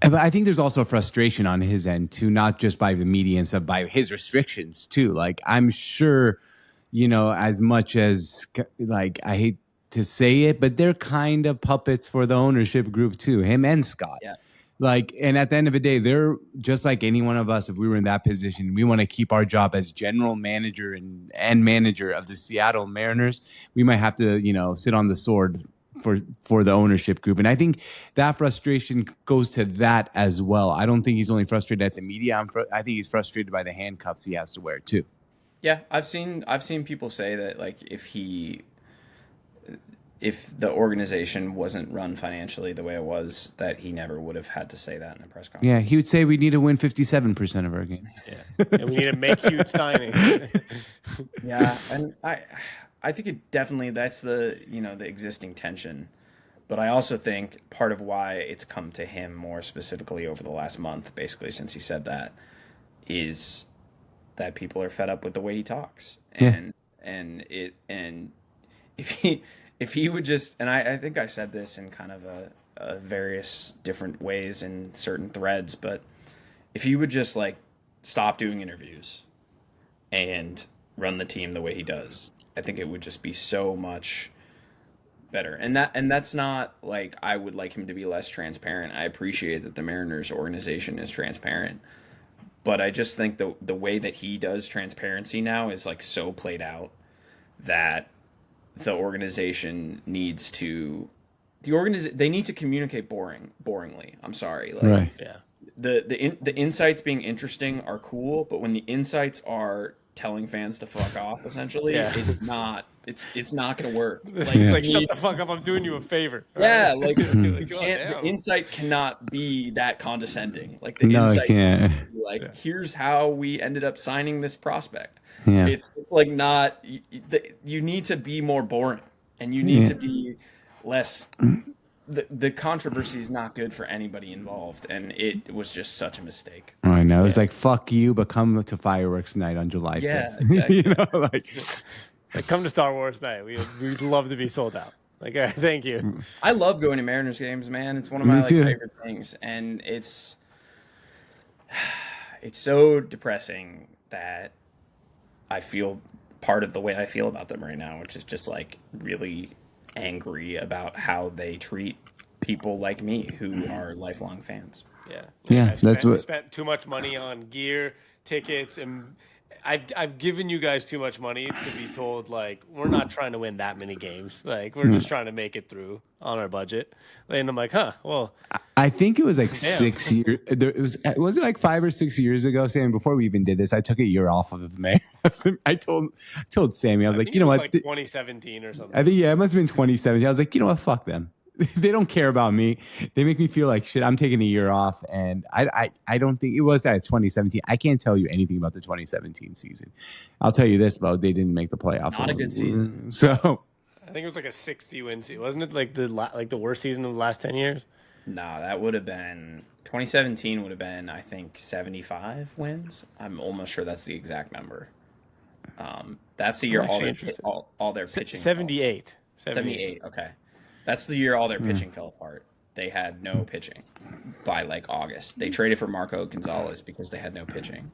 But I think there's also frustration on his end too, not just by the media and stuff, by his restrictions too. Like, I'm sure, as much as like, I hate to say it, but they're kind of puppets for the ownership group too, him and Scott. Yeah. Like, and at the end of the day, they're just like any one of us. If we were in that position, we want to keep our job as general manager and manager of the Seattle Mariners. We might have to, sit on the sword for the ownership group. And I think that frustration goes to that as well. I don't think he's only frustrated at the media. I think he's frustrated by the handcuffs he has to wear too. Yeah, I've seen people say that like if the organization wasn't run financially the way it was, that he never would have had to say that in a press conference. Yeah, he would say we need to win 57% of our games. Yeah, and we need to make huge signings. Yeah, and I think it definitely, that's the the existing tension. But I also think part of why it's come to him more specifically over the last month, basically since he said that, is that people are fed up with the way he talks. And if he would just, and I think I said this in kind of a various different ways in certain threads, but if he would just like stop doing interviews and run the team the way he does, I think it would just be so much better. And that's not like I would like him to be less transparent. I appreciate that the Mariners organization is transparent, but I just think the way that he does transparency now is like so played out that the organization needs to they need to communicate boringly. I'm sorry. Like, Right. Yeah. The insights being interesting are cool, but when the insights are telling fans to fuck off, essentially, Yeah. it's not going to work. Like, It's like, shut the fuck up, I'm doing you a favor. yeah, Right? like, Like, the insight cannot be that condescending. Like the No, it insight, can't. like here's how we ended up signing this prospect. Yeah. It's like not. You need to be more boring, and you need to be less. The controversy is not good for anybody involved, and it was just such a mistake. I know. It's like, fuck you, but come to fireworks night on July 5th. Yeah, exactly. You know, like, Like, come to Star Wars night. We'd love to be sold out. Like, thank you. I love going to Mariners games, man. It's one of my like, favorite things, and it's so depressing that I feel part of the way I feel about them right now, which is just like really angry about how they treat people like me who are lifelong fans. Yeah. Yeah, I spent too much money on gear, tickets, and I've given you guys too much money to be told like we're not trying to win that many games. Like we're just trying to make it through on our budget. And I'm like, well, I think it was like 6 years. Was it like 5 or 6 years ago, Sam? Before we even did this, I took a year off of the mayor. I told Sammy, I was like, you know what? Like 2017 or something. I think it must have been 2017. I was like, you know what? Fuck them. They don't care about me. They make me feel like shit. I'm taking a year off, and I don't think it was that 2017. I can't tell you anything about the 2017 season. I'll tell you this, though, they didn't make the playoffs. Not a good season. So I think it was like a 60-win season, wasn't it? Like the worst season of the last 10 years. No, that would have been 2017. Would have been, I think, 75 wins. I'm almost sure that's the exact number. That's the year all their pitching. 78. 78. Okay. That's the year all their pitching fell apart. They had no pitching by like August. They traded for Marco Gonzalez because they had no pitching.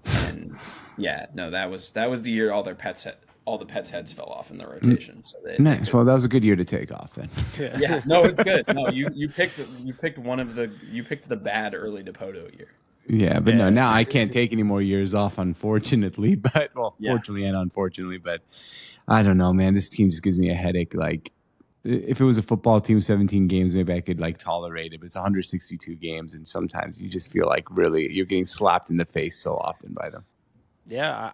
And yeah, no, that was the year all the pets' heads fell off in the rotation. So nice. Well, that was a good year to take off then. Yeah, no, it's good. No, you picked the bad early Dipoto year. Yeah, but no, now I can't take any more years off, unfortunately. But fortunately and unfortunately, but I don't know, man. This team just gives me a headache. Like, if it was a football team, 17 games, maybe I could like tolerate it. But it's 162 games, and sometimes you just feel like really you're getting slapped in the face so often by them. Yeah,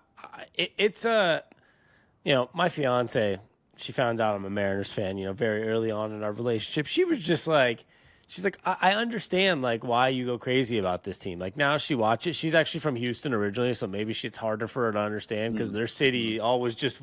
it's my fiance, she found out I'm a Mariners fan, very early on in our relationship. She was just like, she's like, I understand like why you go crazy about this team. Like now she watches. She's actually from Houston originally, so maybe it's harder for her to understand because their city always just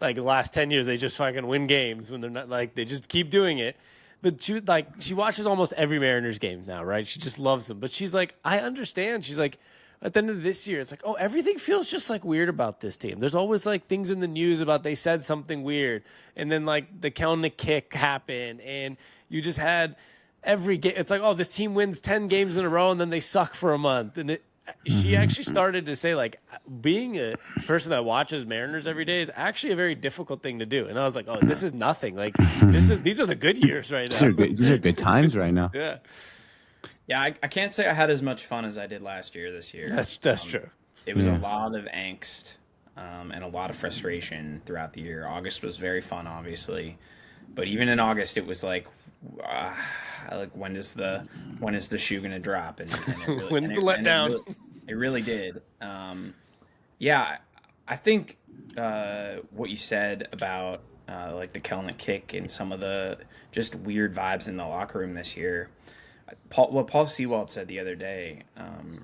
like the last 10 years they just fucking win games when they're not like they just keep doing it. But she watches almost every Mariners game now, right? She just loves them. But she's like, I understand. She's like, at the end of this year, it's like, everything feels just like weird about this team. There's always like things in the news about they said something weird, and then like the counter kick happened, and you just had every game. It's like, this team wins 10 games in a row, and then they suck for a month. And she actually started to say like, being a person that watches Mariners every day is actually a very difficult thing to do. And I was like, this is nothing. Like these are the good years right now. These are good times right now. Yeah. Yeah, I can't say I had as much fun as I did last year this year. That's true. It was a lot of angst and a lot of frustration throughout the year. August was very fun, obviously. But even in August, it was uh, like when is the shoe gonna drop? And it really, When's the letdown? It really did. Yeah, I think what you said about like the Kelnick kick and some of the just weird vibes in the locker room this year. What Paul Sewald said the other day,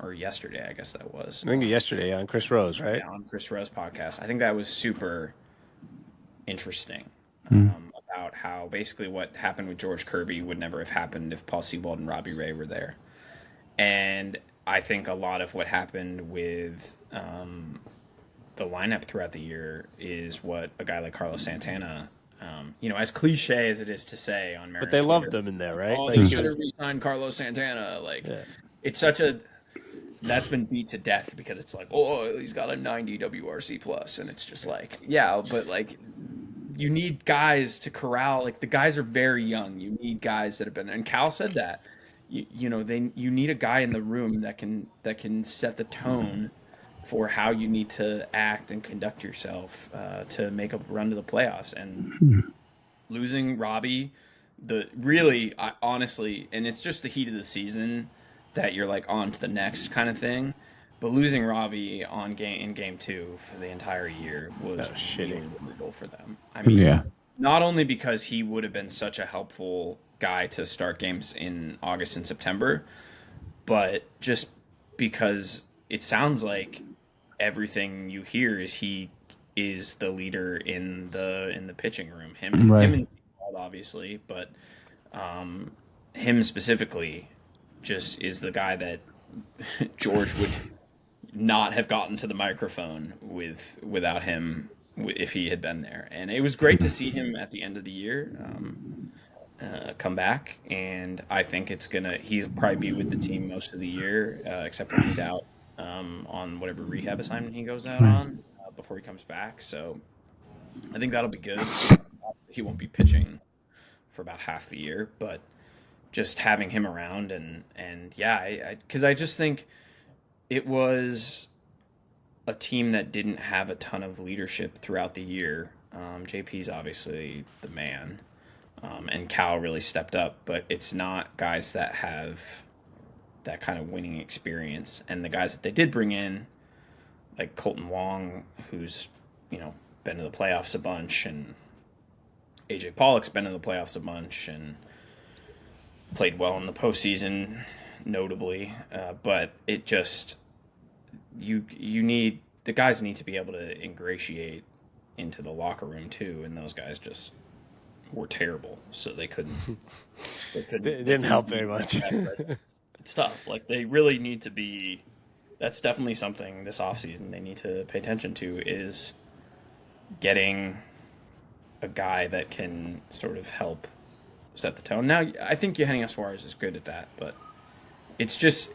or yesterday, I guess that was. I think yesterday on Chris Rose, right? Yeah, on Chris Rose podcast. I think that was super interesting about how basically what happened with George Kirby would never have happened if Paul Sewald and Robbie Ray were there. And I think a lot of what happened with the lineup throughout the year is what a guy like Carlos Santana, as cliche as it is to say on Mariners But they loved Twitter, them in there, right? oh, Like, they should have re-signed Carlos Santana. It's such a that's been beat to death because it's like, oh, he's got a 90 WRC plus, and it's just like, yeah, but like you need guys to corral. Like the guys are very young. You need guys that have been there. And Cal said that. You need a guy in the room that can set the tone for how you need to act and conduct yourself to make a run to the playoffs. And losing Robbie, honestly, and it's just the heat of the season that you're like on to the next kind of thing. But losing Robbie in game 2 for the entire year was really brutal for them. I mean, not only because he would have been such a helpful guy to start games in August and September, but just because it sounds like everything you hear is he is the leader in the pitching room. Him and Seawald, obviously, but him specifically just is the guy that George would not have gotten to the microphone without him if he had been there. And it was great to see him at the end of the year come back, and I think he'll probably be with the team most of the year, except when he's out on whatever rehab assignment he goes out on before he comes back. So I think that'll be good. He won't be pitching for about half the year, but just having him around and yeah, because I just think it was a team that didn't have a ton of leadership throughout the year. JP's obviously the man, and Cal really stepped up, but it's not guys that have that kind of winning experience. And the guys that they did bring in, like Colton Wong, who's been to the playoffs a bunch, and AJ Pollock's been in the playoffs a bunch and played well in the postseason, notably. But it just the guys need to be able to ingratiate into the locker room too, and those guys just were terrible, so they couldn't. It didn't help very much. It's tough. Like they really need to be. That's definitely something this offseason they need to pay attention to, is getting a guy that can sort of help set the tone. Now, I think Eugenio Suarez is good at that, but it's just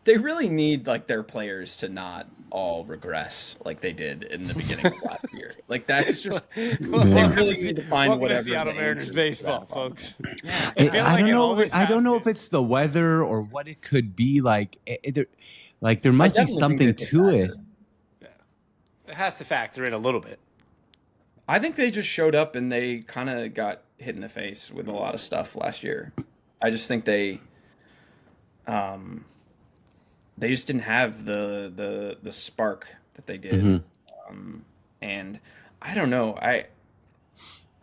they really need like their players to not all regress like they did in the beginning of last year. Like that's just they really need to find whatever. Seattle Mariners baseball, folks. Yeah. I don't know if it's the weather or what it could be. Like there must be something to it. Yeah. It has to factor in a little bit. I think they just showed up and they kind of got hit in the face with a lot of stuff last year. I just think they just didn't have the spark that they did. Mm-hmm. And I don't know. I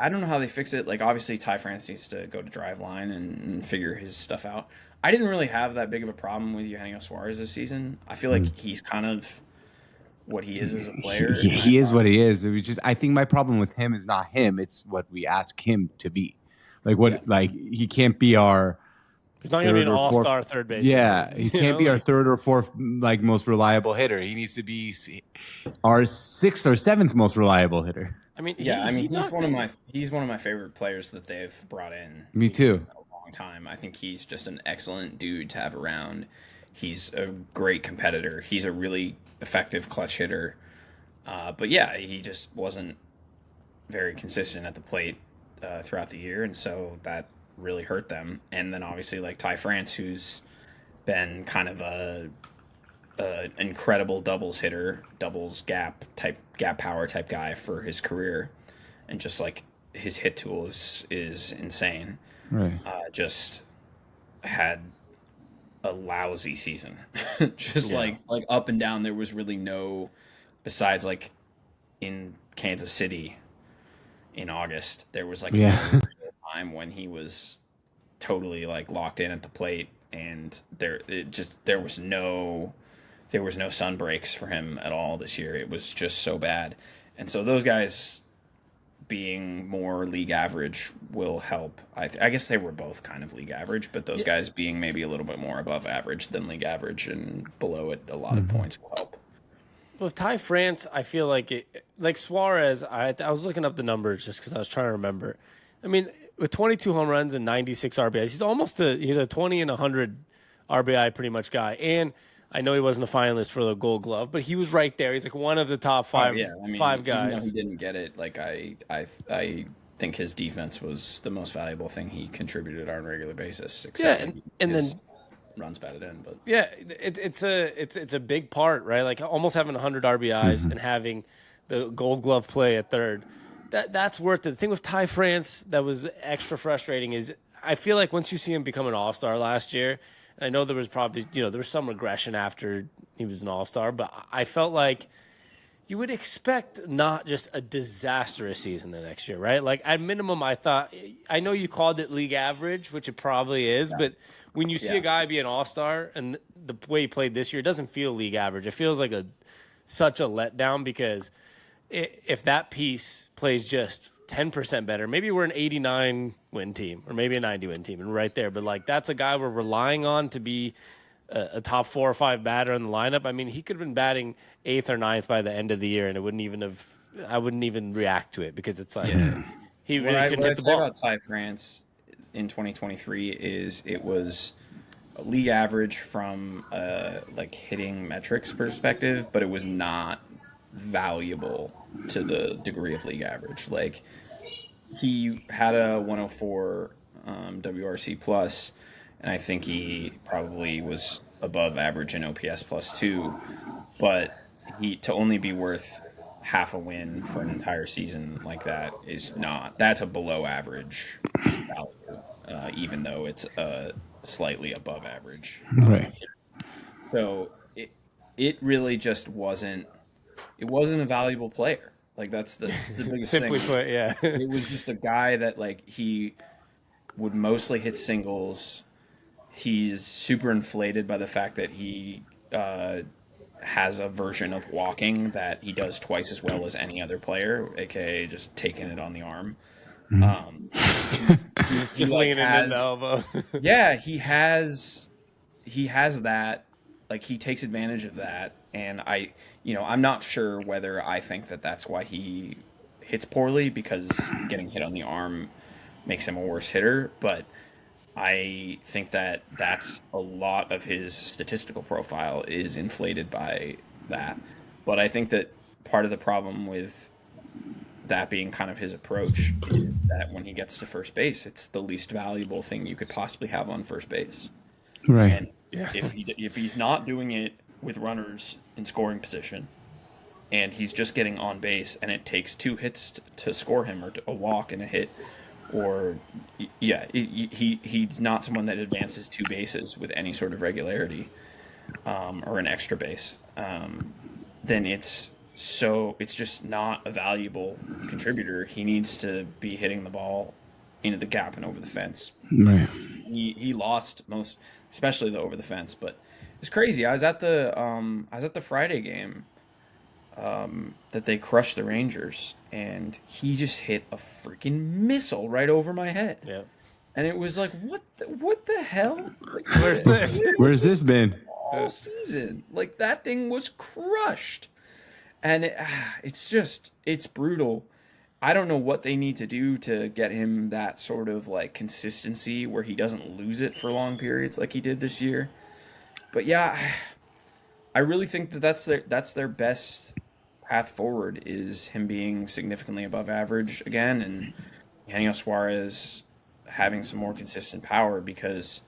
don't know how they fix it. Like obviously Ty France needs to go to Driveline and figure his stuff out. I didn't really have that big of a problem with Eugenio Suarez this season. I feel like he's kind of what he is as a player. He is what he is. It was just, I think my problem with him is not him. It's what we ask him to be. Like he can't be our. He's not going to be an all-star third baseman. Yeah, he can't be our third or fourth like most reliable hitter. He needs to be our sixth or seventh most reliable hitter. I mean, he's one of my favorite players that they've brought in. Me too. In a long time. I think he's just an excellent dude to have around. He's a great competitor. He's a really effective clutch hitter. But yeah, he just wasn't very consistent at the plate throughout the year, and so that really hurt them. And then obviously like Ty France, who's been kind of a incredible doubles hitter, doubles gap power type guy for his career, and just like his hit tool is insane. Right. Just had a lousy season. Just Yeah. like up and down. There was really no, besides like in Kansas City in August, there was like no Yeah. real time when he was totally like locked in at the plate, and there was no sun breaks for him at all this year. It was just so bad. And so those guys being more league average will help. I guess they were both kind of league average, but those guys being maybe a little bit more above average than league average and below it a lot of points will help. With Ty France, I feel like Suarez. I was looking up the numbers just because I was trying to remember. I mean, with 22 home runs and 96 RBIs, he's a 20 and 100 RBI pretty much guy. And I know he wasn't a finalist for the Gold Glove, but he was right there. He's like one of the top five, Oh, yeah, I mean, five even though guys. he didn't get it, like I think his defense was the most valuable thing he contributed on a regular basis. Except and then runs batted in, but yeah, it's a big part, right? Like almost having 100 RBIs and having the Gold Glove play at third. That's worth it. The thing with Ty France that was extra frustrating is I feel like once you see him become an All-Star last year, and I know there was probably there was some regression after he was an All-Star, but I felt like you would expect not just a disastrous season the next year, right? Like at minimum, I know you called it league average, which it probably is, but when you see a guy be an all-star and the way he played this year, it doesn't feel league average. It feels like such a letdown because if that piece plays just 10% better, maybe we're an 89 win team or maybe a 90 win team and right there. But like that's a guy we're relying on to be a top 4 or 5 batter in the lineup. I mean, he could have been batting 8th or 9th by the end of the year, and I wouldn't even react to it because it's like he really couldn't hit the say ball. about Ty France in 2023 is it was a league average from like hitting metrics perspective, but it was not valuable to the degree of league average. Like he had a 104 WRC plus, and I think he probably was above average in OPS plus two, but he to only be worth half a win for an entire season like that is not. That's a below average value, even though it's slightly above average. Right. So it really just wasn't. It wasn't a valuable player. Like that's the biggest Simply thing. put, yeah. It was just a guy that like he would mostly hit singles. He's super inflated by the fact that he has a version of walking that he does twice as well as any other player, aka just taking it on the arm. Just like, leaning in the elbow. Yeah, he has that. Like he takes advantage of that, and I'm not sure whether I think that that's why he hits poorly because getting hit on the arm makes him a worse hitter, but I think that that's a lot of his statistical profile is inflated by that. But I think that part of the problem with that being kind of his approach is that when he gets to first base, it's the least valuable thing you could possibly have on first base. Right. And if he's not doing it with runners in scoring position, and he's just getting on base, and it takes 2 hits to score him, or a walk and a hit, or he's not someone that advances 2 bases with any sort of regularity, or an extra base, then it's just not a valuable contributor. He needs to be hitting the ball into the gap and over the fence. Right. He lost most, especially the over the fence, but it's crazy. I was at the Friday game that they crushed the Rangers, and he just hit a freaking missile right over my head. Yeah. And it was like, what the hell? Like, Where's this? Where's this been? all season? Like that thing was crushed, and it's brutal. I don't know what they need to do to get him that sort of like consistency where he doesn't lose it for long periods like he did this year. But yeah, I really think that that's their best path forward is him being significantly above average again, and Eugenio Suarez having some more consistent power because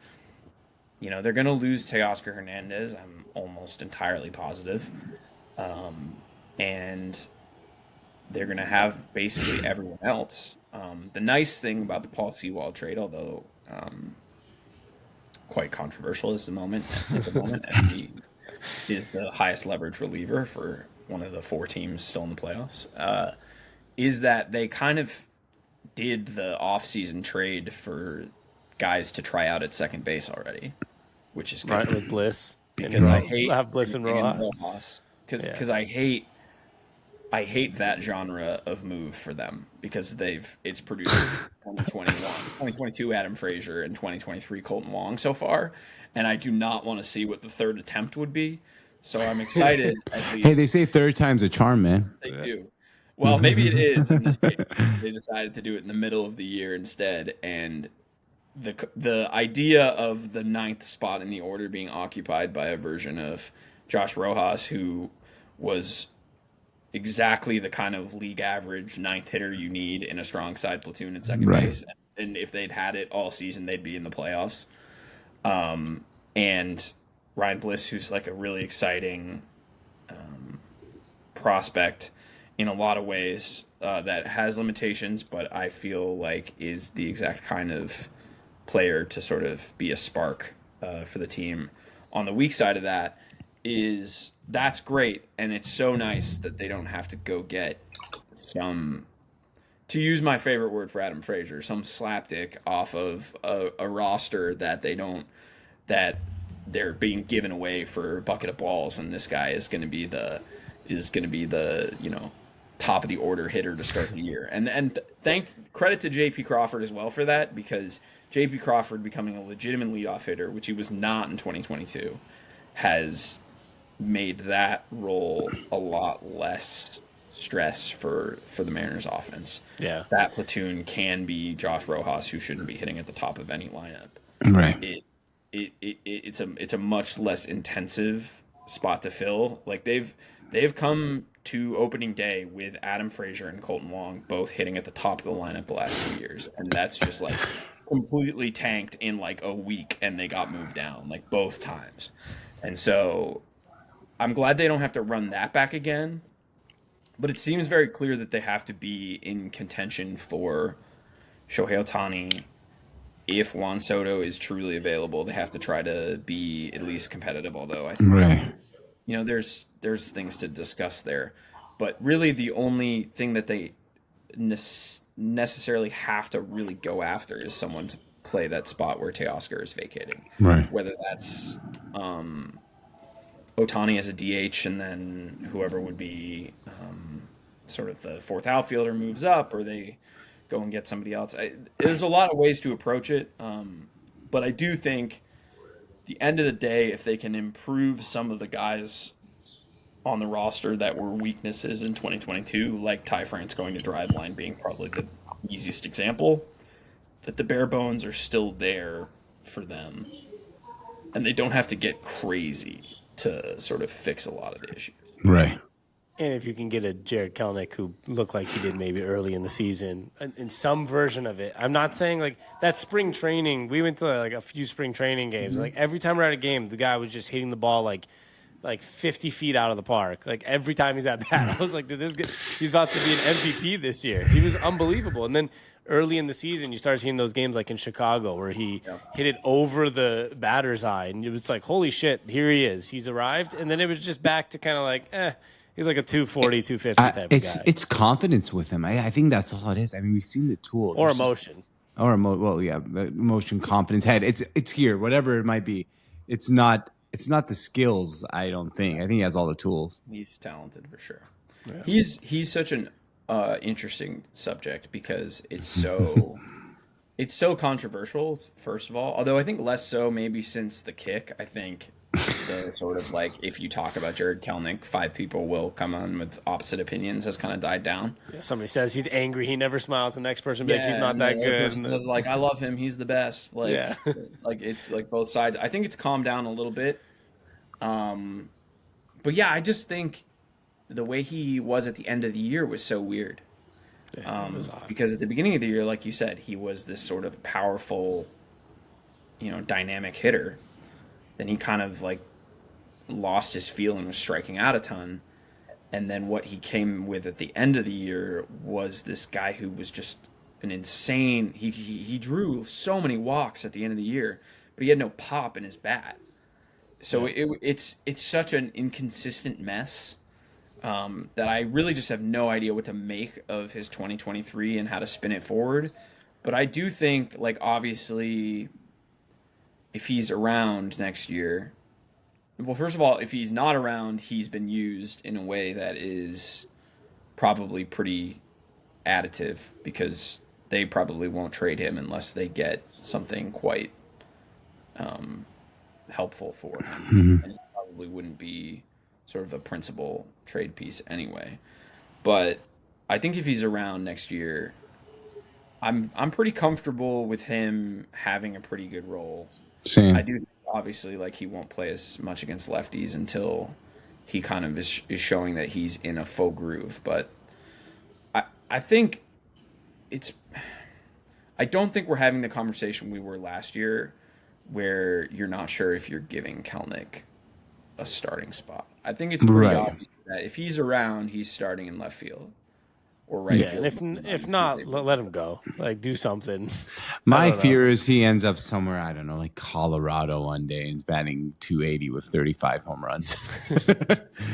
they're going to lose Teoscar Hernandez. I'm almost entirely positive, and they're going to have basically everyone else. The nice thing about the Paul Sewald trade, although quite controversial at the moment, and he is the highest leverage reliever for one of the 4 teams still in the playoffs, is that they kind of did the offseason trade for guys to try out at second base already, which is good. Right, with Bliss. Because I hate have Bliss and Rojas. Because I hate that genre of move for them, because it's produced 2021, 2022 Adam Frazier and 2023 Colton Wong so far, and I do not want to see what the third attempt would be. So I'm excited. At least Hey, they say third time's a charm, man. they do. Well, maybe it is in this case. They decided to do it in the middle of the year instead, and the idea of the 9th spot in the order being occupied by a version of Josh Rojas, who was exactly the kind of league average 9th hitter you need in a strong side platoon at second base. And if they'd had it all season, they'd be in the playoffs. And Ryan Bliss, who's like a really exciting prospect in a lot of ways, that has limitations, but I feel like is the exact kind of player to sort of be a spark for the team. On the weak side of that is that's great, and it's so nice that they don't have to go get some, to use my favorite word for Adam Frazier, some slapdick off of a roster that they're being given away for a bucket of balls, and this guy is going to be the top of the order hitter to start the year. And credit to JP Crawford as well for that, because JP Crawford becoming a legitimate leadoff hitter, which he was not in 2022, has made that role a lot less stress for the Mariners offense. Yeah. That platoon can be Josh Rojas, who shouldn't be hitting at the top of any lineup. Right. It's a much less intensive spot to fill. Like they've come to opening day with Adam Frazier and Colton Wong both hitting at the top of the lineup the last 2 years, and that's just like completely tanked in like a week, and they got moved down like both times. And so I'm glad they don't have to run that back again, but it seems very clear that they have to be in contention for Shohei Ohtani. If Juan Soto is truly available, they have to try to be at least competitive, although I think there's things to discuss there. But really the only thing that they necessarily have to really go after is someone to play that spot where Teoscar is vacating. Right. Whether that's Ohtani as a DH, and then whoever would be sort of the 4th outfielder moves up, or they go and get somebody else. There's a lot of ways to approach it, but I do think at the end of the day, if they can improve some of the guys on the roster that were weaknesses in 2022, like Ty France going to Driveline being probably the easiest example, that the bare bones are still there for them, and they don't have to get crazy to sort of fix a lot of the issues. Right. And if you can get a Jared Kelenic who looked like he did maybe early in the season, in some version of it. I'm not saying like that spring training. We went to like a few spring training games. Mm-hmm. Like every time we're at a game, the guy was just hitting the ball like 50 feet out of the park. Like every time he's at bat, I was like, he's about to be an MVP this year. He was unbelievable. And then early in the season, you start seeing those games like in Chicago where he hit it over the batter's eye, and it was like, holy shit, here he is. He's arrived. And then it was just back to kind of like, he's like a 240, 250 type of guy. It's confidence with him. I think that's all it is. I mean, we've seen the tools. Or emotion. Emotion, confidence, head. It's here, whatever it might be. It's not the skills, I don't think. I think he has all the tools. He's talented for sure. Yeah. He's such an interesting subject because it's so controversial, first of all. Although I think less so maybe since the kick. I think the sort of like, if you talk about Jared Kelenic, 5 people will come on with opposite opinions, has kind of died down. Yeah, somebody says he's angry, he never smiles. The next person he's not that good. Person says like, I love him, he's the best. Like, like it's like both sides. I think it's calmed down a little bit. But yeah, I just think the way he was at the end of the year was so weird. Because at the beginning of the year, like you said, he was this sort of powerful, dynamic hitter. Then he kind of like lost his feel and was striking out a ton. And then what he came with at the end of the year was this guy who was just an insane. He drew so many walks at the end of the year, but he had no pop in his bat. So it's such an inconsistent mess that I really just have no idea what to make of his 2023 and how to spin it forward. But I do think, like, obviously, if he's around next year, well, first of all, if he's not around, he's been used in a way that is probably pretty additive because they probably won't trade him unless they get something quite helpful for him. And he probably wouldn't be sort of a principal trade piece anyway. But I think if he's around next year, I'm pretty comfortable with him having a pretty good role. Same. I do obviously like he won't play as much against lefties until he kind of is showing that he's in a faux groove. But I think it's I don't think we're having the conversation we were last year where you're not sure if you're giving Kelnick a starting spot. I think it's pretty obvious that if he's around, he's starting in left field or right field. And if not, let him go. Like, do something. My fear is he ends up somewhere, I don't know, like Colorado one day and is batting 280 with 35 home runs.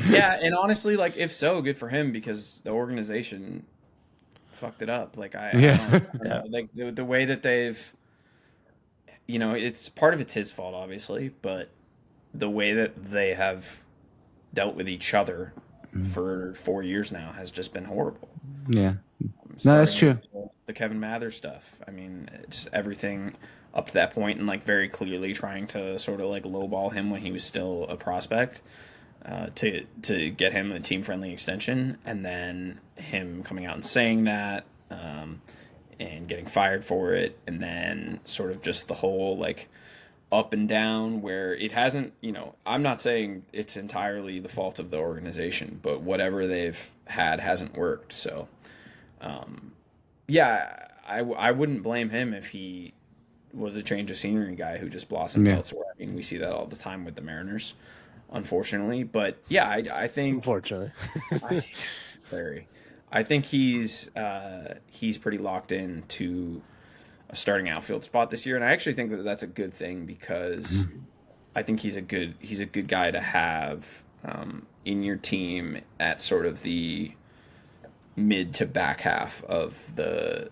Yeah, and honestly, like, if so, good for him because the organization fucked it up. Like, I don't know. Like the way that they've, it's part of it's his fault, obviously, but the way that they have dealt with each other for 4 years now has just been horrible. Yeah. No, that's true. The Kevin Mather stuff. I mean, it's everything up to that point and like very clearly trying to sort of like lowball him when he was still a prospect to get him a team-friendly extension, and then him coming out and saying that and getting fired for it, and then sort of just the whole like up and down where it hasn't, I'm not saying it's entirely the fault of the organization, but whatever they've had hasn't worked. So, I wouldn't blame him if he was a change of scenery guy who just blossomed elsewhere. I mean, we see that all the time with the Mariners, unfortunately. But yeah, I think unfortunately, I think he's pretty locked in to a starting outfield spot this year, and I actually think that that's a good thing because I think he's a good guy to have in your team at sort of the mid to back half of the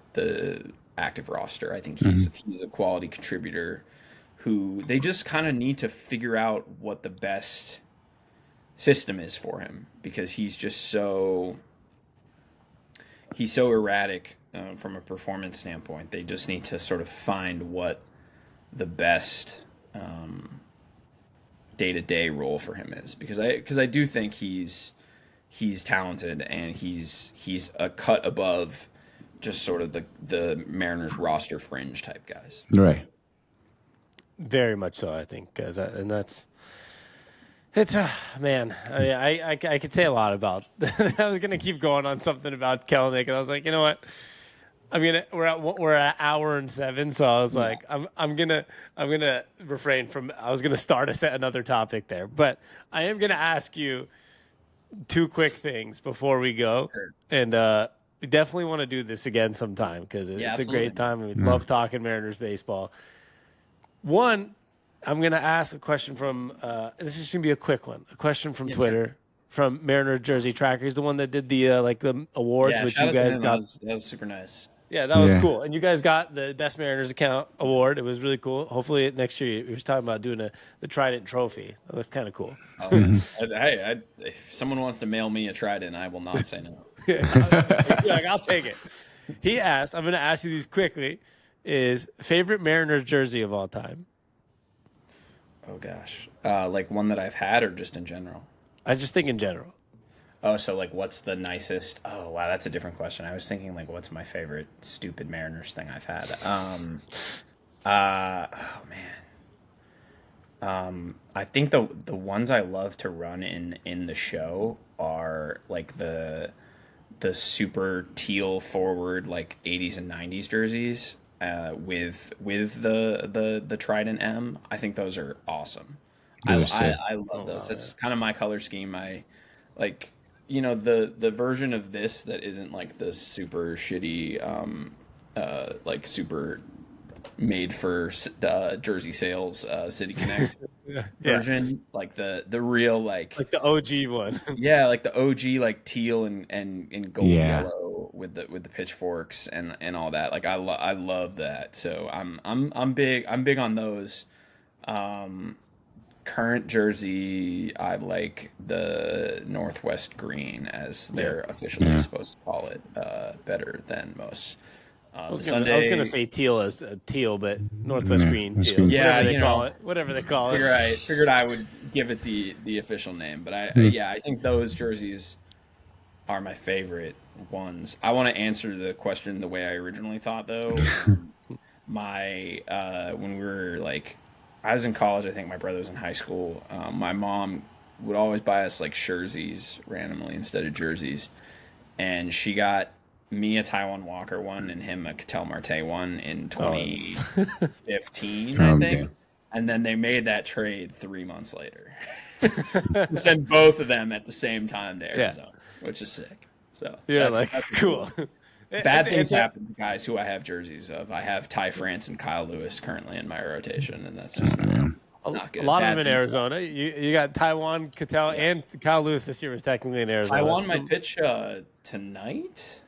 active roster. I think he's a quality contributor who they just kind of need to figure out what the best system is for him because he's just so erratic from a performance standpoint. They just need to sort of find what the best day-to-day role for him is because I do think he's talented and he's a cut above just sort of the Mariners roster fringe type guys. Right. Very much so, I think, it's man. I could say a lot about. I was gonna keep going on something about Kelnick, and I was like, you know what? I mean, we're at hour and 7, so I was like, I'm gonna refrain from. I was gonna start another topic there, but I am gonna ask you 2 quick things before we go, and we definitely want to do this again sometime because it's a great time. And we love talking Mariners baseball. One, I'm going to ask a question from this is going to be a quick one. A question from Twitter from Mariners Jersey Tracker. He's the one that did the the awards, which you guys got. That was super nice. Yeah, that was cool. And you guys got the Best Mariners Account award. It was really cool. Hopefully next year, he was talking about doing the Trident Trophy. That was kind of cool. Hey, if someone wants to mail me a Trident, I will not say no. I'll take it. He asked, I'm going to ask you these quickly, is favorite Mariners jersey of all time? Oh, gosh. Like one that I've had or just in general? I just think in general. Oh, so like what's the nicest? Oh, wow, that's a different question. I was thinking like what's my favorite stupid Mariners thing I've had? Oh, man. I think the ones I love to run in the show are like the super teal forward like 80s and 90s jerseys with the Trident M. I think those are awesome. I love those. That's kind of my color scheme. I like, the version of this that isn't like the super shitty like super made for Jersey Sales City Connect version, like the real like the OG one. yeah, like the OG like teal and gold Yeah. yellow with the pitchforks and all that. Like I love that. So I'm big on those. Um, Current jersey, I like the Northwest Green, as they're officially supposed to call it, better than most. I was Sunday, gonna say teal as teal, but Northwest Green That's teal. good. yeah, Whatever they you call know, it. Whatever they call it. figured I would give it the official name, but yeah, I think those jerseys are my favorite ones. I want to answer the question the way I originally thought, though. My when we were like, I was in college. I think my brother was in high school. My mom would always buy us like jerseys randomly instead of jerseys, and she got me a Taiwan Walker one and him a Cattell Marte one in 2015, I Oh, think. damn. And then they made that trade 3 months later to send both of them at the same time to Arizona, which is sick. So Yeah, that's cool. Bad things happen to guys who I have jerseys of. I have Ty France and Kyle Lewis currently in my rotation, and that's just not good. A lot of Bad them in things Arizona. You got Taiwan, Cattell, and Kyle Lewis this year was technically in Arizona. Taiwan might pitch tonight.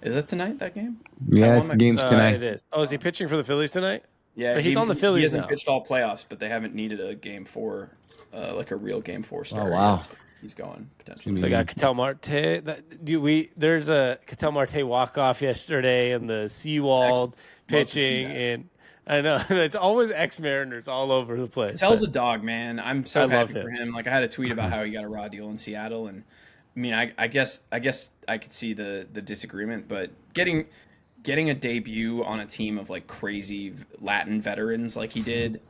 Is it tonight, that game? Yeah, Taiwan the game's tonight. It is. Oh, is he pitching for the Phillies tonight? Yeah, Or he's on the Phillies He hasn't now. pitched all playoffs, but they haven't needed a game 4, like a real game 4 start. wow. So he's going potentially. So I got Cattell Marte. There's a Cattell Marte walk off yesterday, and the Seawald pitching, and I know it's always ex-Mariners all over the place. Tell's a dog, man. I'm so I love happy for him. him. Like I had a tweet about how he got a raw deal in Seattle, and I mean, I guess I could see the disagreement, but getting a debut on a team of like crazy Latin veterans like he did,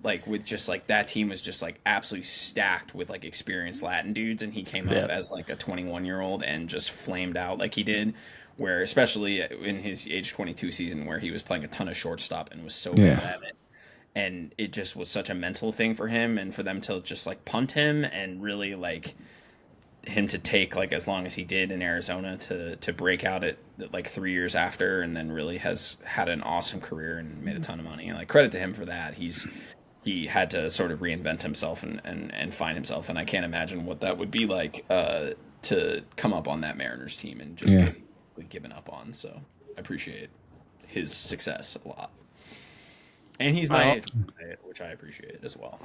like with just like that team was just like absolutely stacked with like experienced Latin dudes, and he came up as like a 21-year-old and just flamed out like he did. Where especially in his age 22 season, where he was playing a ton of shortstop and was so good at it, and it just was such a mental thing for him, and for them to just like punt him and really like him to take like as long as he did in Arizona to break out at like 3 years after, and then really has had an awesome career and made a ton of money. And like credit to him for that. He had to sort of reinvent himself and find himself, and I can't imagine what that would be like to come up on that Mariners team and just get given up on. So I appreciate his success a lot, and he's my age, which I appreciate as well.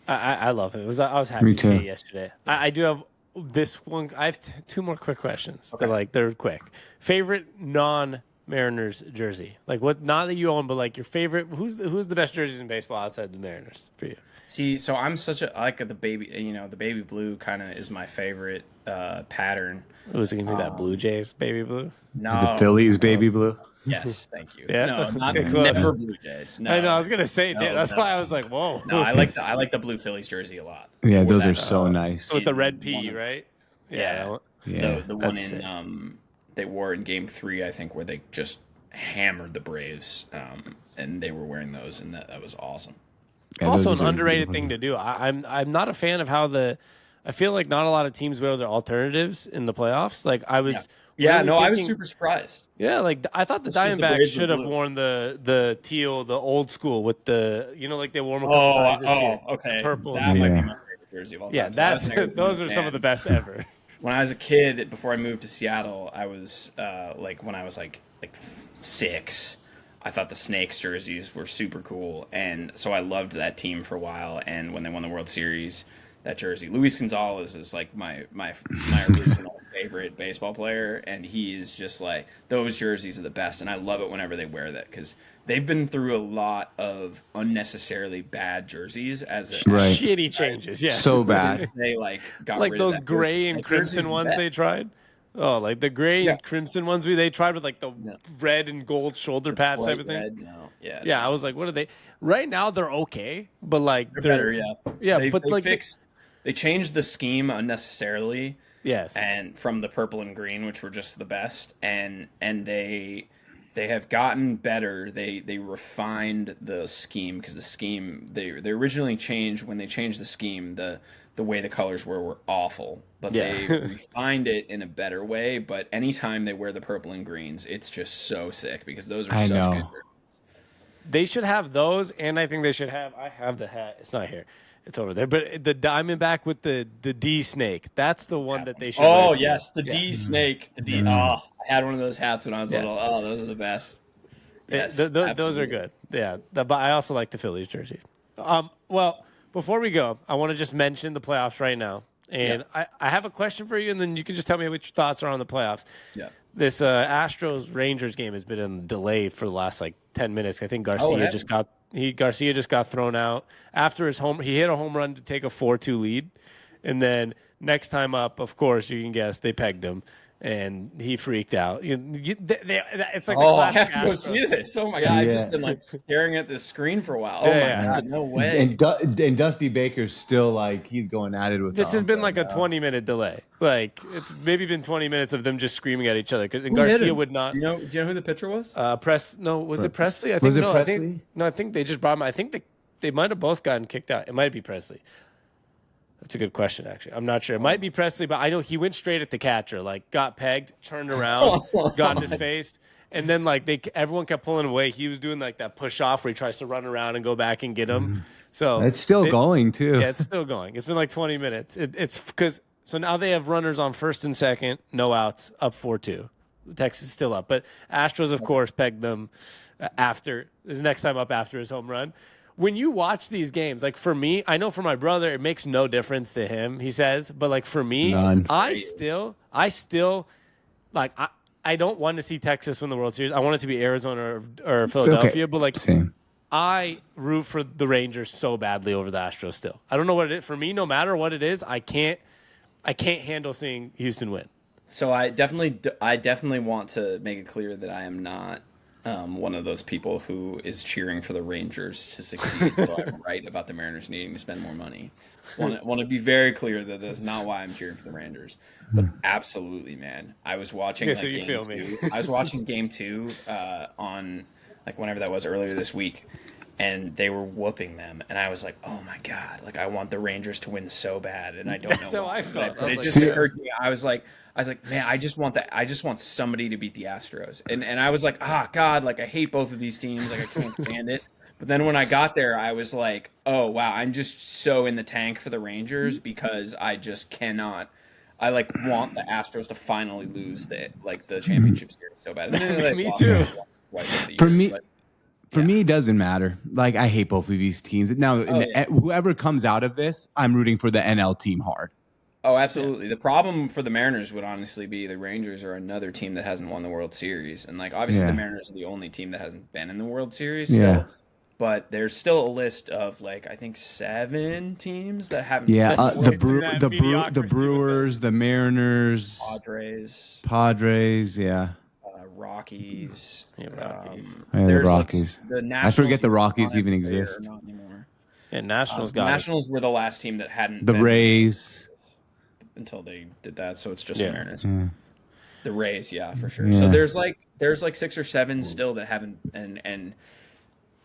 I love it. I was happy Me to see too. it yesterday. I do have this one. I have two more quick questions, but like they're quick. Favorite non-Mariners jersey? Like what? Not that you own, but like your favorite. Who's the best jerseys in baseball outside the Mariners for you? See, so I'm I like the baby. The baby blue kind of is my favorite pattern. Was it gonna be that Blue Jays baby blue? No, The Phillies baby blue. Yes, thank you. Yeah? No, not Okay, cool. never Blue Jays. No, I know. I was gonna say, No, that's no. why I was like, whoa. No, I like the blue Phillies jersey a lot. Yeah, Wore those that, are so nice. With the red one P, of- right? Yeah. that one. Yeah. The one That's in sick. they wore in Game 3, I think, where they just hammered the Braves, and they were wearing those, and that was awesome. Yeah, Also, those an are underrated beautiful. thing to do. I'm not a fan of how I feel like not a lot of teams wear their alternatives in the playoffs. Like I was. Yeah, really no, I was thinking- super surprised. Yeah, like I thought the Just 'cause the Diamondbacks Braves were should have blue. worn the teal, the old school with the like they wore them a couple times this year. Okay. Purple. That might be Yeah. my favorite jersey of all time. Yeah, So I was an Arizona those are some fan. of the best ever. When I was a kid, before I moved to Seattle, I was when I was like 6, I thought the Snakes jerseys were super cool, and so I loved that team for a while. And when they won the World Series, that jersey, Luis Gonzalez is like my original favorite baseball player, and he is just like, those jerseys are the best, and I love it whenever they wear that because they've been through a lot of unnecessarily bad jerseys as Right. Shitty changes, yeah. So bad. they like got like rid of those that gray jersey. and That jersey's crimson the ones best. they tried. Oh, like the gray Yeah. and crimson ones they tried with like the red and gold shoulder pads type Bright of thing. red, no. Yeah, Yeah, I was like, what are they? Right now they're okay, but like they're better. Yeah, yeah, They, but they like fixed. They changed the scheme unnecessarily, yes, and from the purple and green, which were just the best, and they they have gotten better. They refined the scheme because the scheme they originally changed when they changed the scheme the way the colors were awful, but Yeah. they refined it in a better way. But anytime they wear the purple and greens, it's just so sick because those are I such know. good jerseys. They should have those, and I think they should have. I have the hat. It's not here. It's over there. But the Diamondback with the D snake. That's the one that they should. Oh wear too. yes, the Yeah. D snake, the D. Oh, I had one of those hats when I was little. Oh, those are the best. Yes, Those are absolutely. good. Yeah, but I also like the Phillies jerseys. Well, before we go, I want to just mention the playoffs right now, and I have a question for you, and then you can just tell me what your thoughts are on the playoffs. Yeah. This Astros Rangers game has been in delay for the last like 10 minutes. I think Garcia just got thrown out after his home. He hit a home run to take a 4-2 lead, and then next time up, of course, you can guess they pegged him. And he freaked out. It's like the Oh, I classic have to go Astros. see this. Oh my god, I've Yeah. just been like staring at this screen for a while. Oh Yeah, my god, no way. And Dusty Baker's still like he's going at it with. This has been like a now. 20-minute delay. Like it's maybe been 20 minutes of them just screaming at each other because Who hit Garcia him? would not. Do you know who the pitcher was? Was it Presley? I think Was it no. Presley? I think they just brought him. I think they might have both gotten kicked out. It might be Presley. That's a good question, actually. I'm not sure. It might be Presley, but I know he went straight at the catcher, like got pegged, turned around, got in his face, and then like everyone kept pulling away. He was doing like that push off where he tries to run around and go back and get him. So It's still going too. Yeah, it's still going. It's been like 20 minutes. It's because so now they have runners on first and second, no outs, up 4-2. Texas is still up, but Astros, of course, pegged them after his next time up after his home run. When you watch these games, like for me, I know for my brother, it makes no difference to him, he says, but like for me, None. I still like I don't want to see Texas win the World Series. I want it to be Arizona or Philadelphia, Okay. but like Same. I root for the Rangers so badly over the Astros still. I don't know what it is. For me, no matter what it is, I can't handle seeing Houston win. So I definitely want to make it clear that I am not one of those people who is cheering for the Rangers to succeed. So I'm right about the Mariners needing to spend more money. Want to be very clear that that's not why I'm cheering for the Rangers. But absolutely, man, I was watching. Okay, like, so you game feel me. two. I was watching Game 2 on like whenever that was earlier this week, and they were whooping them, and I was like, oh my god, like I want the Rangers to win so bad, and I don't know. That's how why, I felt. but I it was just like, occurred to me. I was like, man, I just want somebody to beat the Astros, and I was like, God, like I hate both of these teams, like I can't stand it. But then when I got there, I was like, oh wow, I'm just so in the tank for the Rangers because I just cannot. I like want the Astros to finally lose the championship series so bad. And then they Me lost too. twice over the For years, me- but- For me, it doesn't matter. Like I hate both of these teams. Now, whoever comes out of this, I'm rooting for the NL team hard. Oh, absolutely. The problem for the Mariners would honestly be the Rangers are another team that hasn't won the World Series. And, like, obviously Yeah. the Mariners are the only team that hasn't been in the World Series. Yeah. Still. But there's still a list of, like, I think 7 teams that haven't Yeah, been in the World Series. the Brewers, the Mariners, Padres. Yeah, Rockies. Yeah, Rockies. Yeah, the there's, like, Rockies. the I Nationals forget the Rockies aren't even there, exist. Not anymore. Yeah, Nationals The got Nationals were the last team that hadn't The been Rays. until they did that, so it's just Yeah. the Mariners. Yeah. The Rays, yeah, for sure. Yeah. So there's like 6 or 7 still that haven't, and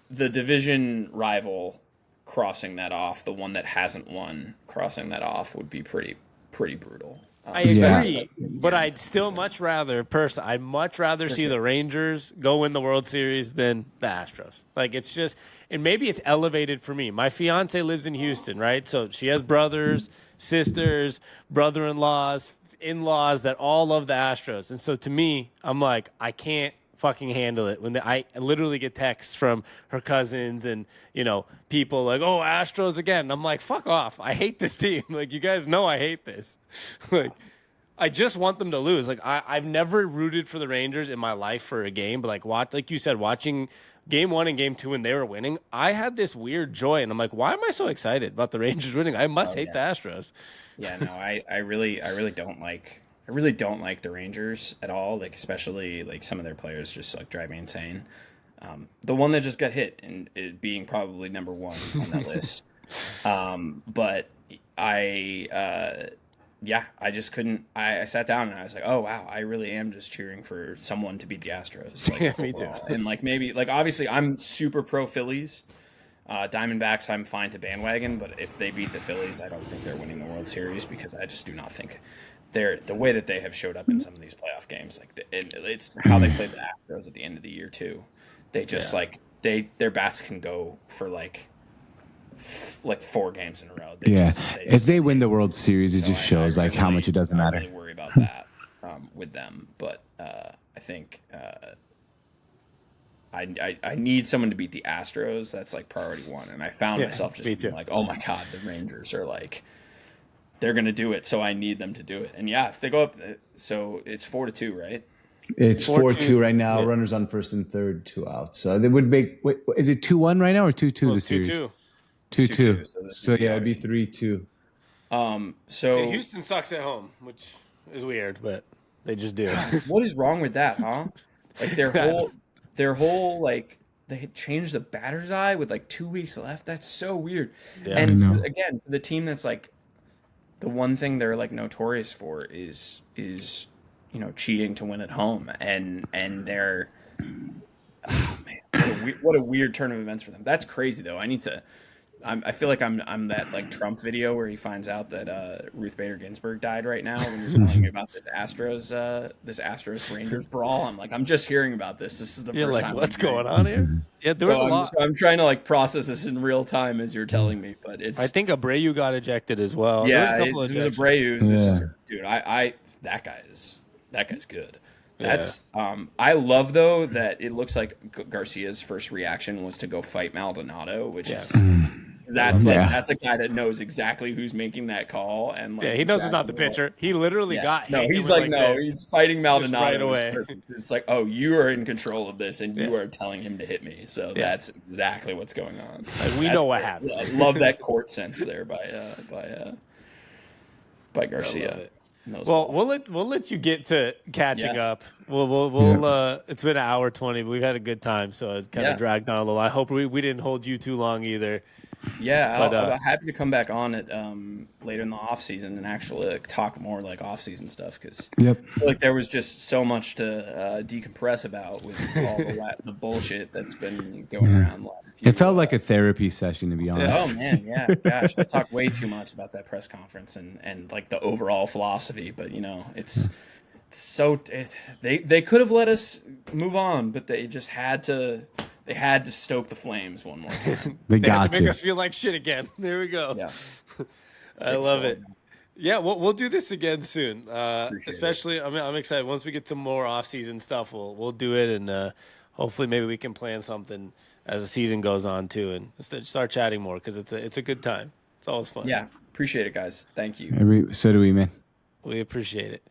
the division rival crossing that off, the one that hasn't won crossing that off would be pretty brutal. I Yeah. agree, but I'd still much rather see the Rangers go win the World Series than the Astros. Like it's just, and maybe it's elevated for me. My fiance lives in Houston, right? So she has brothers, sisters, brother-in-laws, in-laws that all love the Astros, and so to me, I'm like, I can't fucking handle it when I literally get texts from her cousins and people like, oh, Astros again. I'm like, fuck off, I hate this team. Like, you guys know I hate this. Like, I just want them to lose. Like, I've never rooted for the Rangers in my life for a game, but like you said, watching Game 1 and Game 2 when they were winning, I had this weird joy, and I'm like, why am I so excited about the Rangers winning? I must hate the Astros. Yeah, no, I really don't like the Rangers at all. Like, especially like some of their players just like drive me insane. The one that just got hit and it being probably number 1 on that list. But yeah, I just couldn't. I sat down and I was like, oh wow, I really am just cheering for someone to beat the Astros. Like, Yeah, me too. overall. And like maybe like obviously I'm super pro Phillies. Diamondbacks, I'm fine to bandwagon, but if they beat the Phillies, I don't think they're winning the World Series because I just do not think they're the way that they have showed up in some of these playoff games. Like, and it's how they played the Astros at the end of the year too. They just like their bats can go for like 4 games in a row. If they win the World Series, it just shows like how much it doesn't matter. I really worry about that with them, but I think I need someone to beat the Astros. That's like priority one, and I found myself just being like, oh my god, the Rangers are like they're gonna do it, so I need them to do it. And yeah, if they go up, so it's 4-2, right? It's 4-2 right now. Yeah. Runners on first and third, 2 out. So they would make. Wait, is it 2-1 right now or 2-2 Well, the it's series? 2-2. 2-2. So Yeah, it'd be 3-2. So And Houston sucks at home, which is weird, but they just do. what is wrong with that, huh? Like their whole like they had changed the batter's eye with like 2 weeks left. That's so weird. Yeah. And I know. again, the team that's like the one thing they're like notorious for is cheating to win at home, and they're oh man, what a weird turn of events for them. That's crazy though. I feel like I'm that like Trump video where he finds out that Ruth Bader Ginsburg died right now when you're telling me about this Astros Rangers brawl. I'm like, I'm just hearing about this. This is the You're first like, time. what's going on here? Yeah, there was a lot. So I'm trying to like process this in real time as you're telling me, but it's I think Abreu got ejected as well. yeah, there was a couple it was Abreu. Yeah. Dude, that guy's good. That's I love though that it looks like Garcia's first reaction was to go fight Maldonado, which is that's a guy that knows exactly who's making that call, and like, he knows it's not the pitcher. He literally got hit. he's like no, this. he's fighting Maldonado right away. It's like, oh, you are in control of this, and you are telling him to hit me. So that's exactly what's going on. Like, we know what happened. I love that court sense there by Garcia. Well, we'll let you get to catching up. We'll it's been an hour 20, but we've had a good time, so it kind of dragged on a little. I hope we didn't hold you too long either. Yeah, but I'm happy to come back on it later in the off season and actually talk more like off season stuff because I feel like there was just so much to decompress about with all the bullshit that's been going around. It felt like a therapy session, to be honest. Oh man, yeah, gosh, I talked way too much about that press conference and like the overall philosophy, but it's so they could have let us move on, but they just had to. They had to stoke the flames one more time. They had got to make us feel like shit again. There we go. Yeah, I love it. Yeah, we'll do this again soon. Especially, I'm excited. Once we get some more off-season stuff, we'll do it, and hopefully maybe we can plan something as the season goes on too, and start chatting more because it's a good time. It's always fun. Yeah, appreciate it, guys. Thank you. So do we, man. We appreciate it.